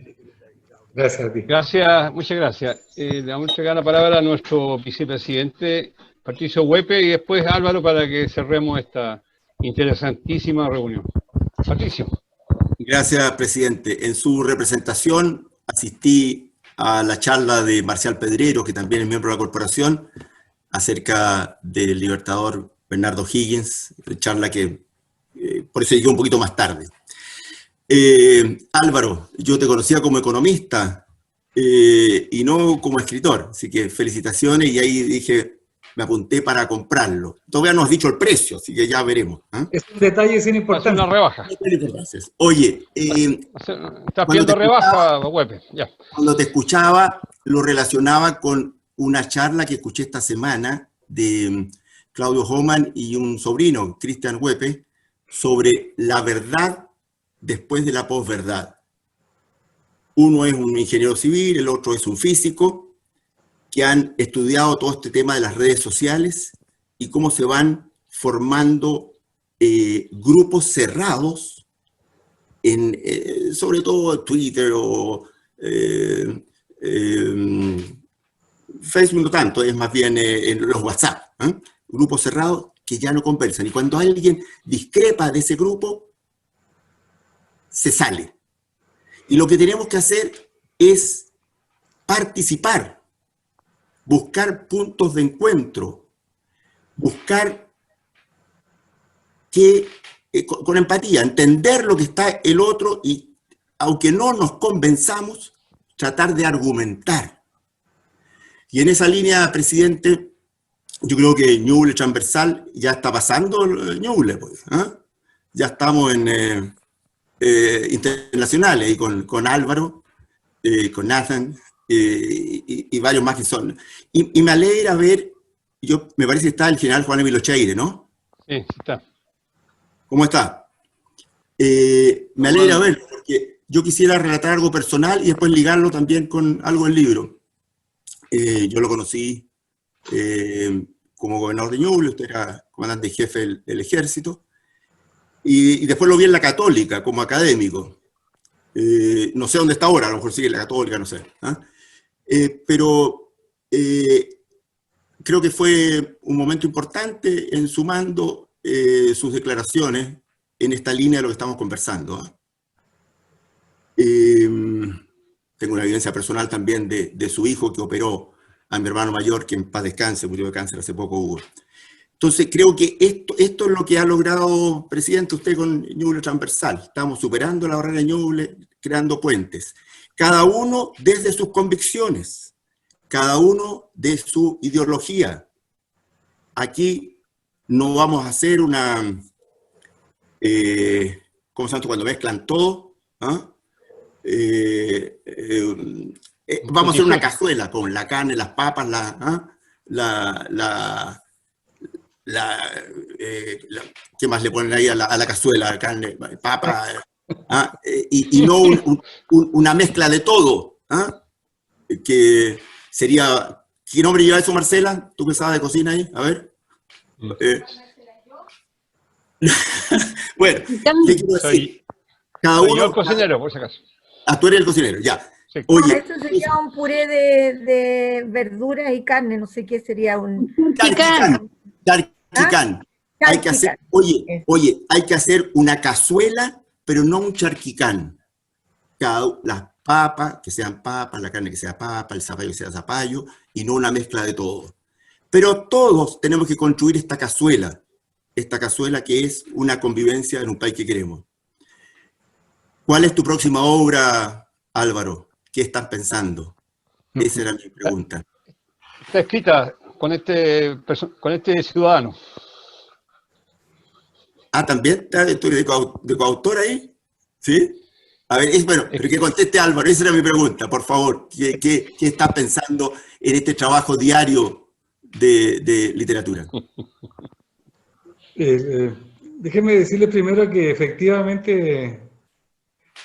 Gracias a ti. Gracias, muchas gracias. Le vamos a entregar la palabra a nuestro vicepresidente, Patricio Huepe, y después Álvaro, para que cerremos esta interesantísima reunión. Patricio. Gracias, presidente. En su representación asistí a la charla de Marcial Pedrero, que también es miembro de la corporación, acerca del libertador Bernardo Higgins, charla que por eso llegué un poquito más tarde. Álvaro, yo te conocía como economista y no como escritor, así que felicitaciones, y ahí dije, me apunté para comprarlo. Todavía no has dicho el precio, así que ya veremos. Es un detalle sin importancia. Una rebaja. Oye, estás pidiendo rebaja, Huepe. Ya. Cuando te escuchaba, lo relacionaba con una charla que escuché esta semana de Claudio Homan y un sobrino, Cristian Huepe, sobre la verdad después de la posverdad. Uno es un ingeniero civil, el otro es un físico, que han estudiado todo este tema de las redes sociales y cómo se van formando grupos cerrados, sobre todo Twitter o Facebook no tanto, es más bien en los WhatsApp, grupos cerrados que ya no conversan. Y cuando alguien discrepa de ese grupo, se sale. Y lo que tenemos que hacer es participar, buscar puntos de encuentro, buscar que, con empatía, entender lo que está el otro y, aunque no nos convenzamos, tratar de argumentar. Y en esa línea, presidente, yo creo que Ñuble transversal ya está pasando Ñuble, pues, ¿eh? Ya estamos en internacionales, y con Álvaro, con Nathan, y varios más que son. Y me alegra ver, me parece que está el general Juan Emilio Cheire, ¿no? Sí, está. ¿Cómo está? Me alegra ver, porque yo quisiera relatar algo personal y después ligarlo también con algo del libro. Yo lo conocí como gobernador de Ñuble, usted era comandante en jefe del ejército, y después lo vi en la Católica como académico. No sé dónde está ahora, a lo mejor sigue en la Católica, no sé. Pero creo que fue un momento importante en sumando sus declaraciones en esta línea de lo que estamos conversando. Tengo una evidencia personal también de su hijo que operó a mi hermano mayor, que en paz descanse, murió de cáncer hace poco, Hugo. Entonces creo que esto es lo que ha logrado, presidente, usted con Ñuble Transversal. Estamos superando la barrera de Ñuble, creando puentes. Cada uno desde sus convicciones, cada uno de su ideología. Aquí no vamos a hacer una... ¿cómo se llama cuando mezclan todo? Vamos a hacer una cazuela con la carne, las papas, ¿qué más le ponen ahí a la cazuela? Carne, papa, y no una mezcla de todo, que sería... ¿Qué nombre lleva eso, Marcela? ¿Tú que sabes de cocina ahí? A ver. Bueno, ¿qué quiero decir? Cada uno... Yo el cocinero, por si acaso. Tú eres el cocinero, ya. Sí. Oye, esto sería un puré de verduras y carne, no sé qué sería un... charquicán. Hay que hacer, oye, hay que hacer una cazuela, pero no un charquicán. Las papas, que sean papas, la carne que sea papa, el zapallo que sea zapallo, y no una mezcla de todo. Pero todos tenemos que construir esta cazuela que es una convivencia en un país que queremos. ¿Cuál es tu próxima obra, Álvaro? ¿Qué estás pensando? Esa era mi pregunta. Está escrita con este ciudadano. ¿También? ¿Tú eres de coautor ahí? ¿Sí? A ver, bueno, pero que conteste Álvaro, esa era mi pregunta, por favor. ¿Qué estás pensando en este trabajo diario de literatura? Déjeme decirle primero que efectivamente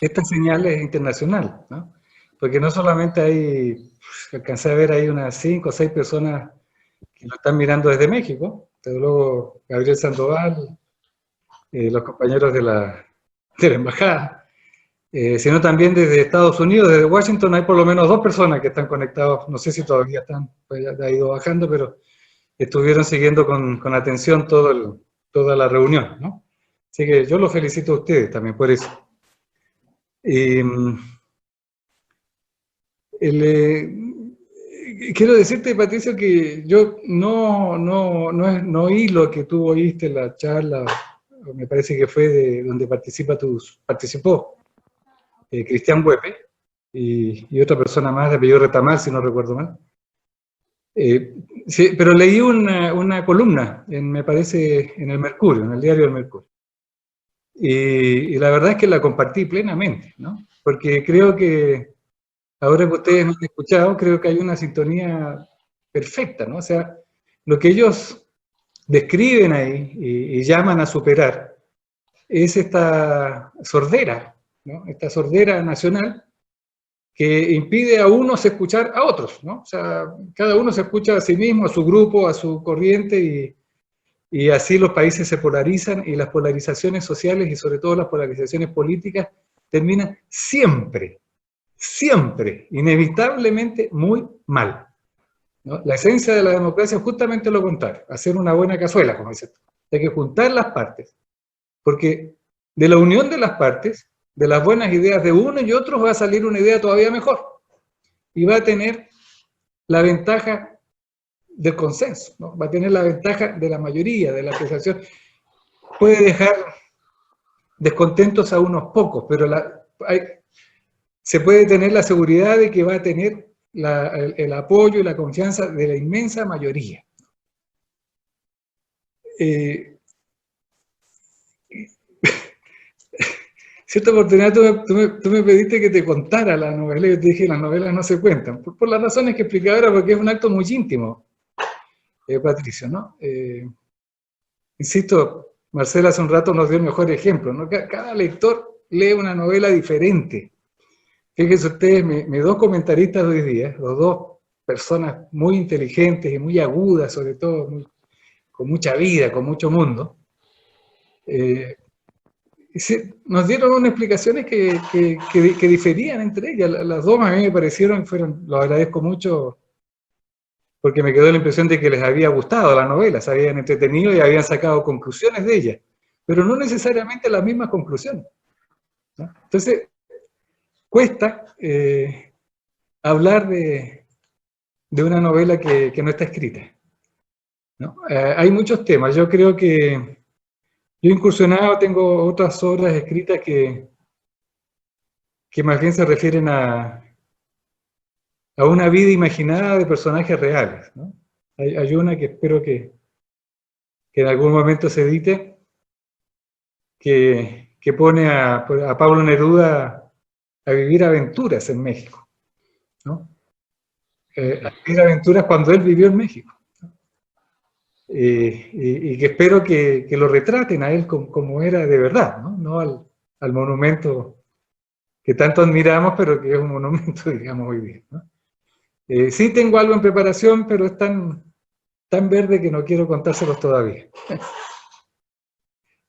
esta señal es internacional, ¿no? Porque no solamente hay, alcancé a ver ahí unas 5 o 6 personas que lo están mirando desde México, desde luego Gabriel Sandoval, los compañeros de la embajada, sino también desde Estados Unidos, desde Washington hay por lo menos 2 personas que están conectados, no sé si todavía están, pues ya ha ido bajando, pero estuvieron siguiendo con atención toda la reunión, ¿no? Así que yo los felicito a ustedes también por eso. Quiero decirte, Patricio, que yo no oí lo que tú oíste en la charla, me parece que fue de donde participó Cristian Huepe y otra persona más de apellido Retamar, si no recuerdo mal. Sí, pero leí una columna, me parece, en el Mercurio, en el diario del Mercurio. Y la verdad es que la compartí plenamente, ¿no? Porque creo que, ahora que ustedes me han escuchado, creo que hay una sintonía perfecta, ¿no? O sea, lo que ellos describen ahí y llaman a superar es esta sordera, ¿no? Esta sordera nacional que impide a unos escuchar a otros, ¿no? O sea, cada uno se escucha a sí mismo, a su grupo, a su corriente, y así los países se polarizan, y las polarizaciones sociales y sobre todo las polarizaciones políticas terminan siempre, inevitablemente muy mal, ¿no? La esencia de la democracia es justamente lo contrario, hacer una buena cazuela, como dices tú. Hay que juntar las partes, porque de la unión de las partes, de las buenas ideas de uno y otros, va a salir una idea todavía mejor, y va a tener la ventaja del consenso, ¿no? Va a tener la ventaja de la mayoría, de la apreciación. Puede dejar descontentos a unos pocos, pero se puede tener la seguridad de que va a tener el apoyo y la confianza de la inmensa mayoría. cierta oportunidad tú me pediste que te contara la novela y yo te dije las novelas no se cuentan, por las razones que explicaba ahora, porque es un acto muy íntimo, Patricio, ¿no? Insisto, Marcela hace un rato nos dio el mejor ejemplo, ¿no? Cada lector lee una novela diferente. Fíjense ustedes, mis dos comentaristas de hoy día, los dos personas muy inteligentes y muy agudas, sobre todo, con mucha vida, con mucho mundo, nos dieron unas explicaciones que diferían entre ellas. Las dos a mí me parecieron, lo agradezco mucho, porque me quedó la impresión de que les había gustado la novela, se habían entretenido y habían sacado conclusiones de ella, pero no necesariamente las mismas conclusiones, ¿no? Entonces, cuesta hablar de una novela que no está escrita, ¿no? Hay muchos temas. Yo creo que yo he incursionado, tengo otras obras escritas que más bien se refieren a una vida imaginada de personajes reales, ¿no? Hay una que espero que en algún momento se edite, que pone a Pablo Neruda a vivir aventuras en México, ¿no? A vivir aventuras cuando él vivió en México. Y que espero que lo retraten a él como era de verdad, ¿no? No al monumento que tanto admiramos, pero que es un monumento, digamos, hoy día, ¿no? Sí tengo algo en preparación, pero es tan verde que no quiero contárselos todavía.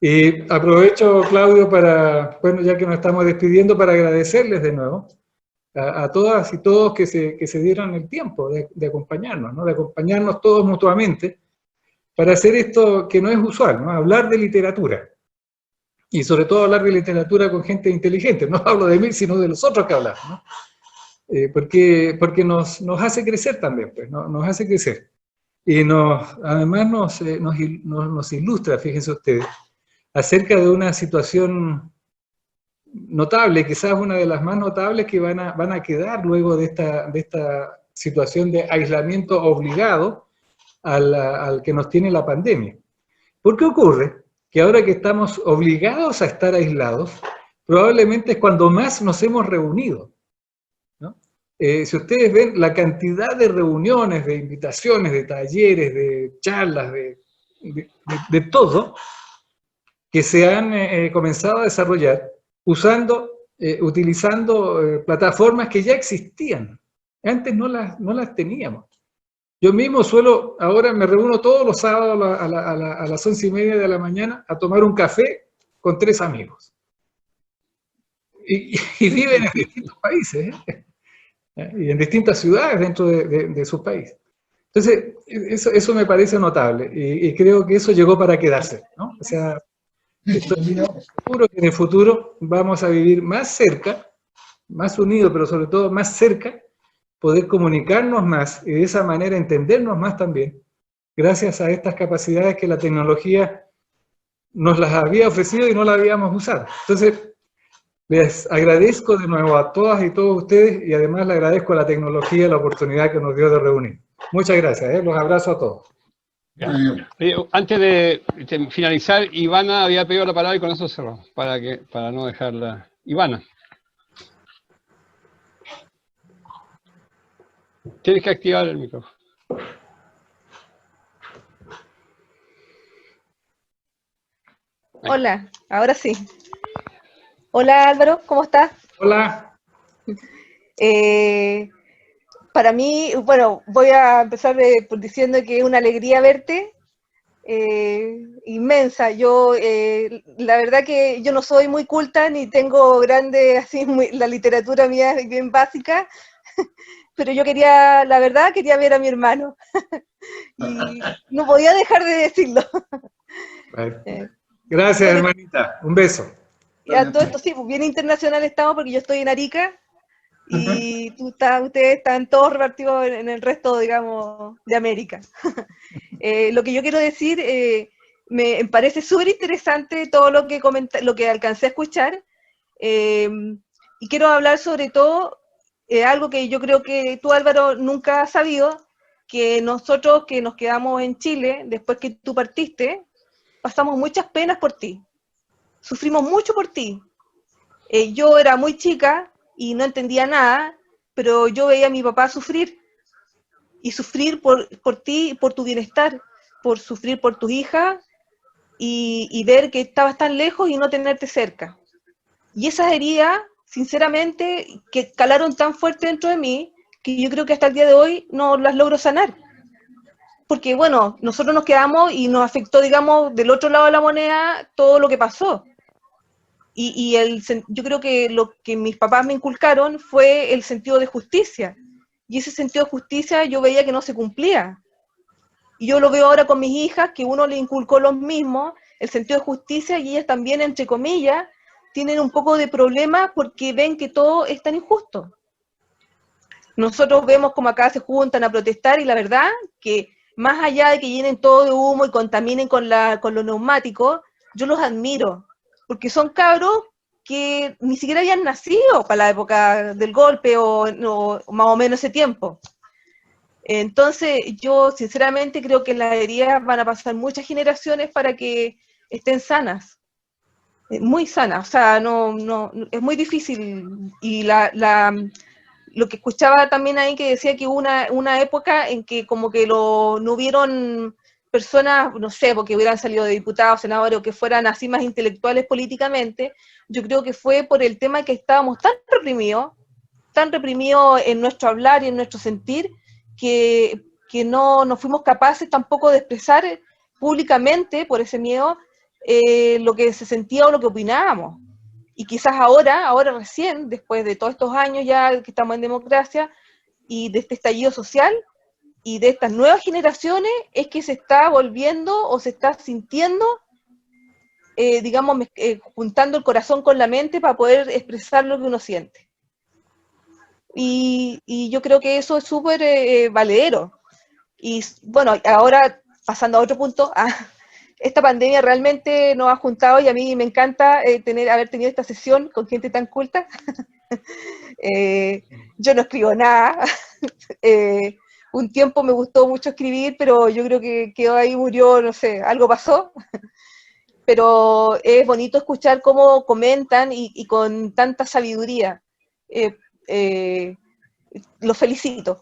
Y aprovecho, Claudio, bueno, ya que nos estamos despidiendo, para agradecerles de nuevo a todas y todos que se dieron el tiempo de acompañarnos, ¿no? De acompañarnos todos mutuamente para hacer esto que no es usual, ¿no? Hablar de literatura. Y sobre todo hablar de literatura con gente inteligente. No hablo de mí, sino de los otros que hablamos, ¿no? Porque nos hace crecer también, pues, ¿no? Nos hace crecer. Y además nos ilustra, fíjense ustedes, acerca de una situación notable, quizás una de las más notables que van a quedar luego de esta situación de aislamiento obligado al que nos tiene la pandemia. ¿Por qué ocurre? Que ahora que estamos obligados a estar aislados, probablemente es cuando más nos hemos reunido, ¿no? Si ustedes ven la cantidad de reuniones, de invitaciones, de talleres, de charlas, de todo, que se han comenzado a desarrollar utilizando plataformas que ya existían. Antes no las teníamos. Yo mismo ahora me reúno todos los sábados a las 11:30 de la mañana a tomar un café con 3 amigos. Y viven en distintos países, y en distintas ciudades dentro de sus países. Entonces, eso me parece notable, y creo que eso llegó para quedarse, ¿no? O sea, estoy seguro que en el futuro vamos a vivir más cerca, más unidos, pero sobre todo más cerca, poder comunicarnos más y de esa manera entendernos más también, gracias a estas capacidades que la tecnología nos las había ofrecido y no las habíamos usado. Entonces, les agradezco de nuevo a todas y todos ustedes, y además le agradezco a la tecnología la oportunidad que nos dio de reunir. Muchas gracias, los abrazo a todos. Antes de finalizar, Ivana había pedido la palabra y con eso cerramos, para no dejarla. Ivana. Tienes que activar el micrófono. Hola, ahora sí. Hola Álvaro, ¿cómo estás? Hola. Para mí, bueno, voy a empezar diciendo que es una alegría verte, inmensa. Yo, la verdad que yo no soy muy culta, ni tengo grande, así, la literatura mía es bien básica, pero yo la verdad, quería ver a mi hermano. Y no podía dejar de decirlo. Gracias, hermanita. Un beso. Y a todo esto sí, pues bien internacional estamos, porque yo estoy en Arica, y ustedes están todos repartidos en el resto, digamos, de América. Lo que yo quiero decir, me parece súper interesante todo lo que alcancé a escuchar, y quiero hablar sobre todo algo que yo creo que tú, Álvaro, nunca has sabido, que nosotros que nos quedamos en Chile, después que tú partiste, pasamos muchas penas por ti, sufrimos mucho por ti. Yo era muy chica y no entendía nada, pero yo veía a mi papá sufrir, y sufrir por ti, por tu bienestar, por sufrir por tus hijas, y ver que estabas tan lejos y no tenerte cerca. Y esas heridas, sinceramente, que calaron tan fuerte dentro de mí, que yo creo que hasta el día de hoy no las logro sanar. Porque, bueno, nosotros nos quedamos y nos afectó, digamos, del otro lado de la moneda todo lo que pasó. Yo creo que lo que mis papás me inculcaron fue el sentido de justicia. Y ese sentido de justicia yo veía que no se cumplía. Y yo lo veo ahora con mis hijas, que uno le inculcó lo mismo, el sentido de justicia, y ellas también, entre comillas, tienen un poco de problema porque ven que todo es tan injusto. Nosotros vemos como acá se juntan a protestar, y la verdad que más allá de que llenen todo de humo y contaminen con los neumáticos, yo los admiro, porque son cabros que ni siquiera habían nacido para la época del golpe o más o menos ese tiempo. Entonces, yo sinceramente creo que en las heridas van a pasar muchas generaciones para que estén sanas, muy sanas, o sea, es muy difícil. Y lo que escuchaba también ahí, que decía que hubo una época en que como que no hubieron personas, no sé, porque hubieran salido de diputados, senadores, o que fueran así más intelectuales políticamente. Yo creo que fue por el tema que estábamos tan reprimidos en nuestro hablar y en nuestro sentir, que no fuimos capaces tampoco de expresar públicamente, por ese miedo, lo que se sentía o lo que opinábamos. Y quizás ahora recién, después de todos estos años ya que estamos en democracia, y de este estallido social, y de estas nuevas generaciones, es que se está volviendo o se está sintiendo, digamos, juntando el corazón con la mente para poder expresar lo que uno siente. Y yo creo que eso es súper valedero. Y bueno, ahora pasando a otro punto, esta pandemia realmente nos ha juntado, y a mí me encanta haber tenido esta sesión con gente tan culta. Yo no escribo nada. Un tiempo me gustó mucho escribir, pero yo creo que quedó ahí, murió, no sé, algo pasó. Pero es bonito escuchar cómo comentan y con tanta sabiduría. Los felicito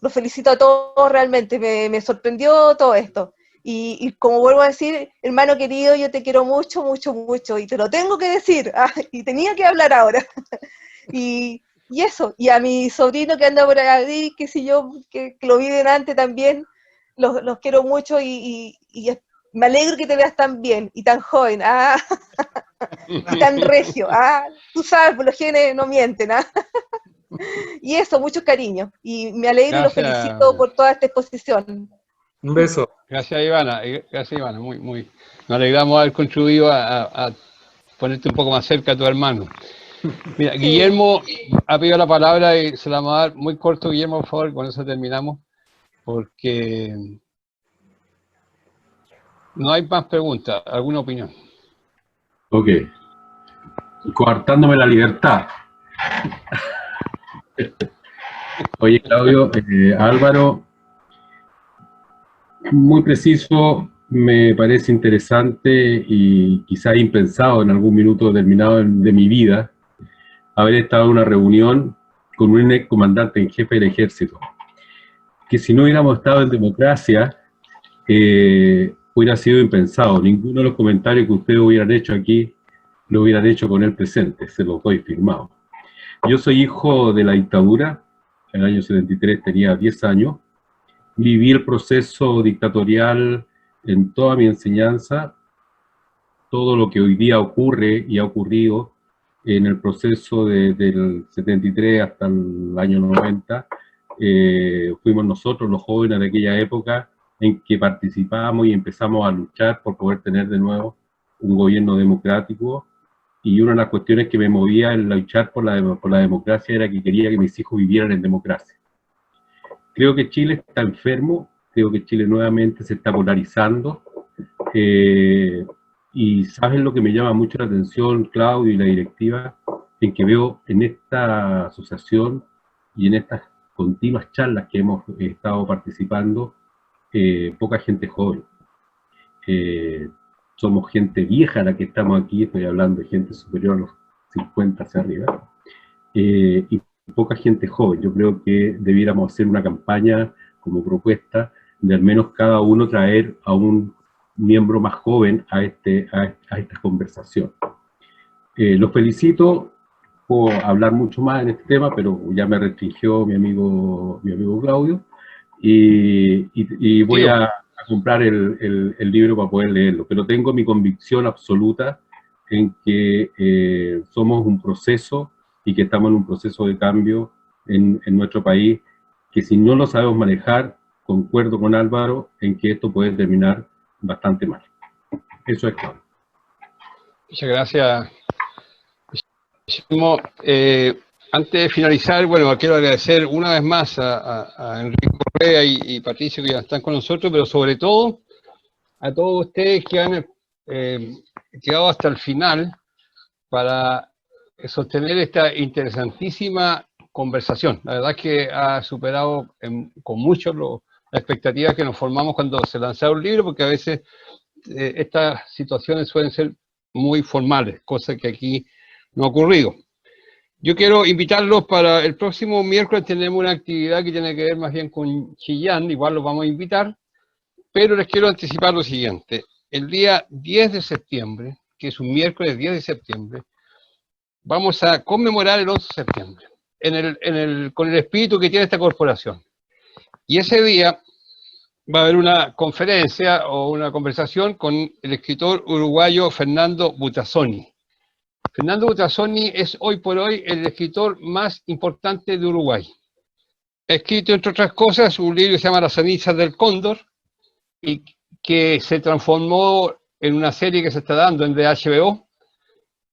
a todos, realmente me sorprendió todo esto. Y como vuelvo a decir, hermano querido, yo te quiero mucho, mucho, mucho, y te lo tengo que decir, y tenía que hablar ahora. Y eso, y a mi sobrino que anda por ahí, que si yo, que lo vi delante también, los quiero mucho, y me alegro que te veas tan bien y tan joven, y tan regio. Tú sabes, pues los genes no mienten. Y eso, mucho cariño, y me alegro. Gracias. Y los felicito por toda esta exposición. Un beso. Gracias, Ivana. Muy. Nos alegramos haber contribuido a ponerte un poco más cerca a tu hermano. Mira, sí. Guillermo ha pedido la palabra y se la vamos a dar muy corto, Guillermo, por favor, con eso terminamos, porque no hay más preguntas. ¿Alguna opinión? Ok. Coartándome la libertad. Oye, Claudio, Álvaro, muy preciso, me parece interesante y quizá impensado en algún minuto determinado de mi vida haber estado en una reunión con un ex comandante en jefe del ejército, que si no hubiéramos estado en democracia hubiera sido impensado. Ninguno de los comentarios que ustedes hubieran hecho aquí lo hubieran hecho con él presente, se los doy firmado. Yo soy hijo de la dictadura, en el año 73 tenía 10 años, viví el proceso dictatorial en toda mi enseñanza, todo lo que hoy día ocurre y ha ocurrido en el proceso del 73 hasta el año 90, fuimos nosotros los jóvenes de aquella época en que participamos y empezamos a luchar por poder tener de nuevo un gobierno democrático. Y una de las cuestiones que me movía en luchar por la democracia era que quería que mis hijos vivieran en democracia. Creo que Chile está enfermo, creo que Chile nuevamente se está polarizando, y ¿saben lo que me llama mucho la atención, Claudio y la directiva? En que veo en esta asociación y en estas continuas charlas que hemos estado participando, poca gente joven. Somos gente vieja la que estamos aquí, estoy hablando de gente superior 50 hacia arriba, y poca gente joven. Yo creo que debiéramos hacer una campaña como propuesta de al menos cada uno traer a un miembro más joven a esta conversación. Los felicito. Puedo hablar mucho más en este tema, pero ya me restringió mi amigo Claudio, y voy a comprar el libro para poder leerlo, pero tengo mi convicción absoluta en que somos un proceso y que estamos en un proceso de cambio en nuestro país, que si no lo sabemos manejar, concuerdo con Álvaro en que esto puede terminar bastante mal. Eso es todo. Muchas gracias. Antes de finalizar, bueno, quiero agradecer una vez más a Enrique Correa y Patricio, que ya están con nosotros, pero sobre todo a todos ustedes que han llegado hasta el final para sostener esta interesantísima conversación. La verdad es que ha superado con mucho las expectativas que nos formamos cuando se lanzaba un libro, porque a veces estas situaciones suelen ser muy formales, cosa que aquí no ha ocurrido. Yo quiero invitarlos para el próximo miércoles. Tenemos una actividad que tiene que ver más bien con Chillán, igual los vamos a invitar, pero les quiero anticipar lo siguiente. El día 10 de septiembre, que es un miércoles 10 de septiembre, vamos a conmemorar el 11 de septiembre, con el espíritu que tiene esta corporación. Y ese día va a haber una conferencia o una conversación con el escritor uruguayo Fernando Butazzoni. Fernando Butazzoni es hoy por hoy el escritor más importante de Uruguay. Ha escrito, entre otras cosas, un libro que se llama Las cenizas del cóndor, y que se transformó en una serie que se está dando en HBO.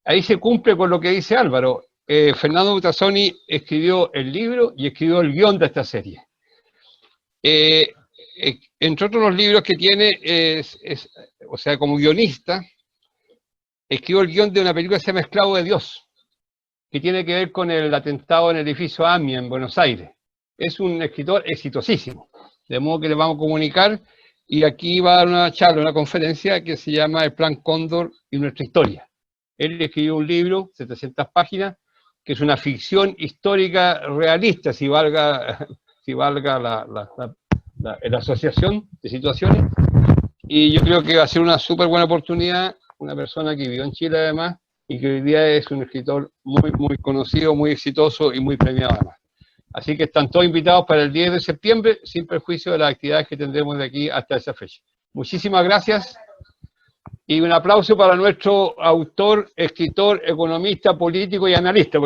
Ahí se cumple con lo que dice Álvaro. Fernando Butazzoni escribió el libro y escribió el guión de esta serie. Entre otros los libros que tiene, o sea, como guionista, escribió el guión de una película que se llama Esclavo de Dios, que tiene que ver con el atentado en el edificio AMIA en Buenos Aires. Es un escritor exitosísimo, de modo que le vamos a comunicar, y aquí va a dar una charla, una conferencia que se llama El Plan Cóndor y nuestra historia. Él escribió un libro, 700 páginas, que es una ficción histórica realista, si valga la asociación de situaciones, y yo creo que va a ser una súper buena oportunidad. Una persona que vivió en Chile además, y que hoy día es un escritor muy, muy conocido, muy exitoso y muy premiado además. Así que están todos invitados para el 10 de septiembre, sin perjuicio de las actividades que tendremos de aquí hasta esa fecha. Muchísimas gracias, y un aplauso para nuestro autor, escritor, economista, político y analista.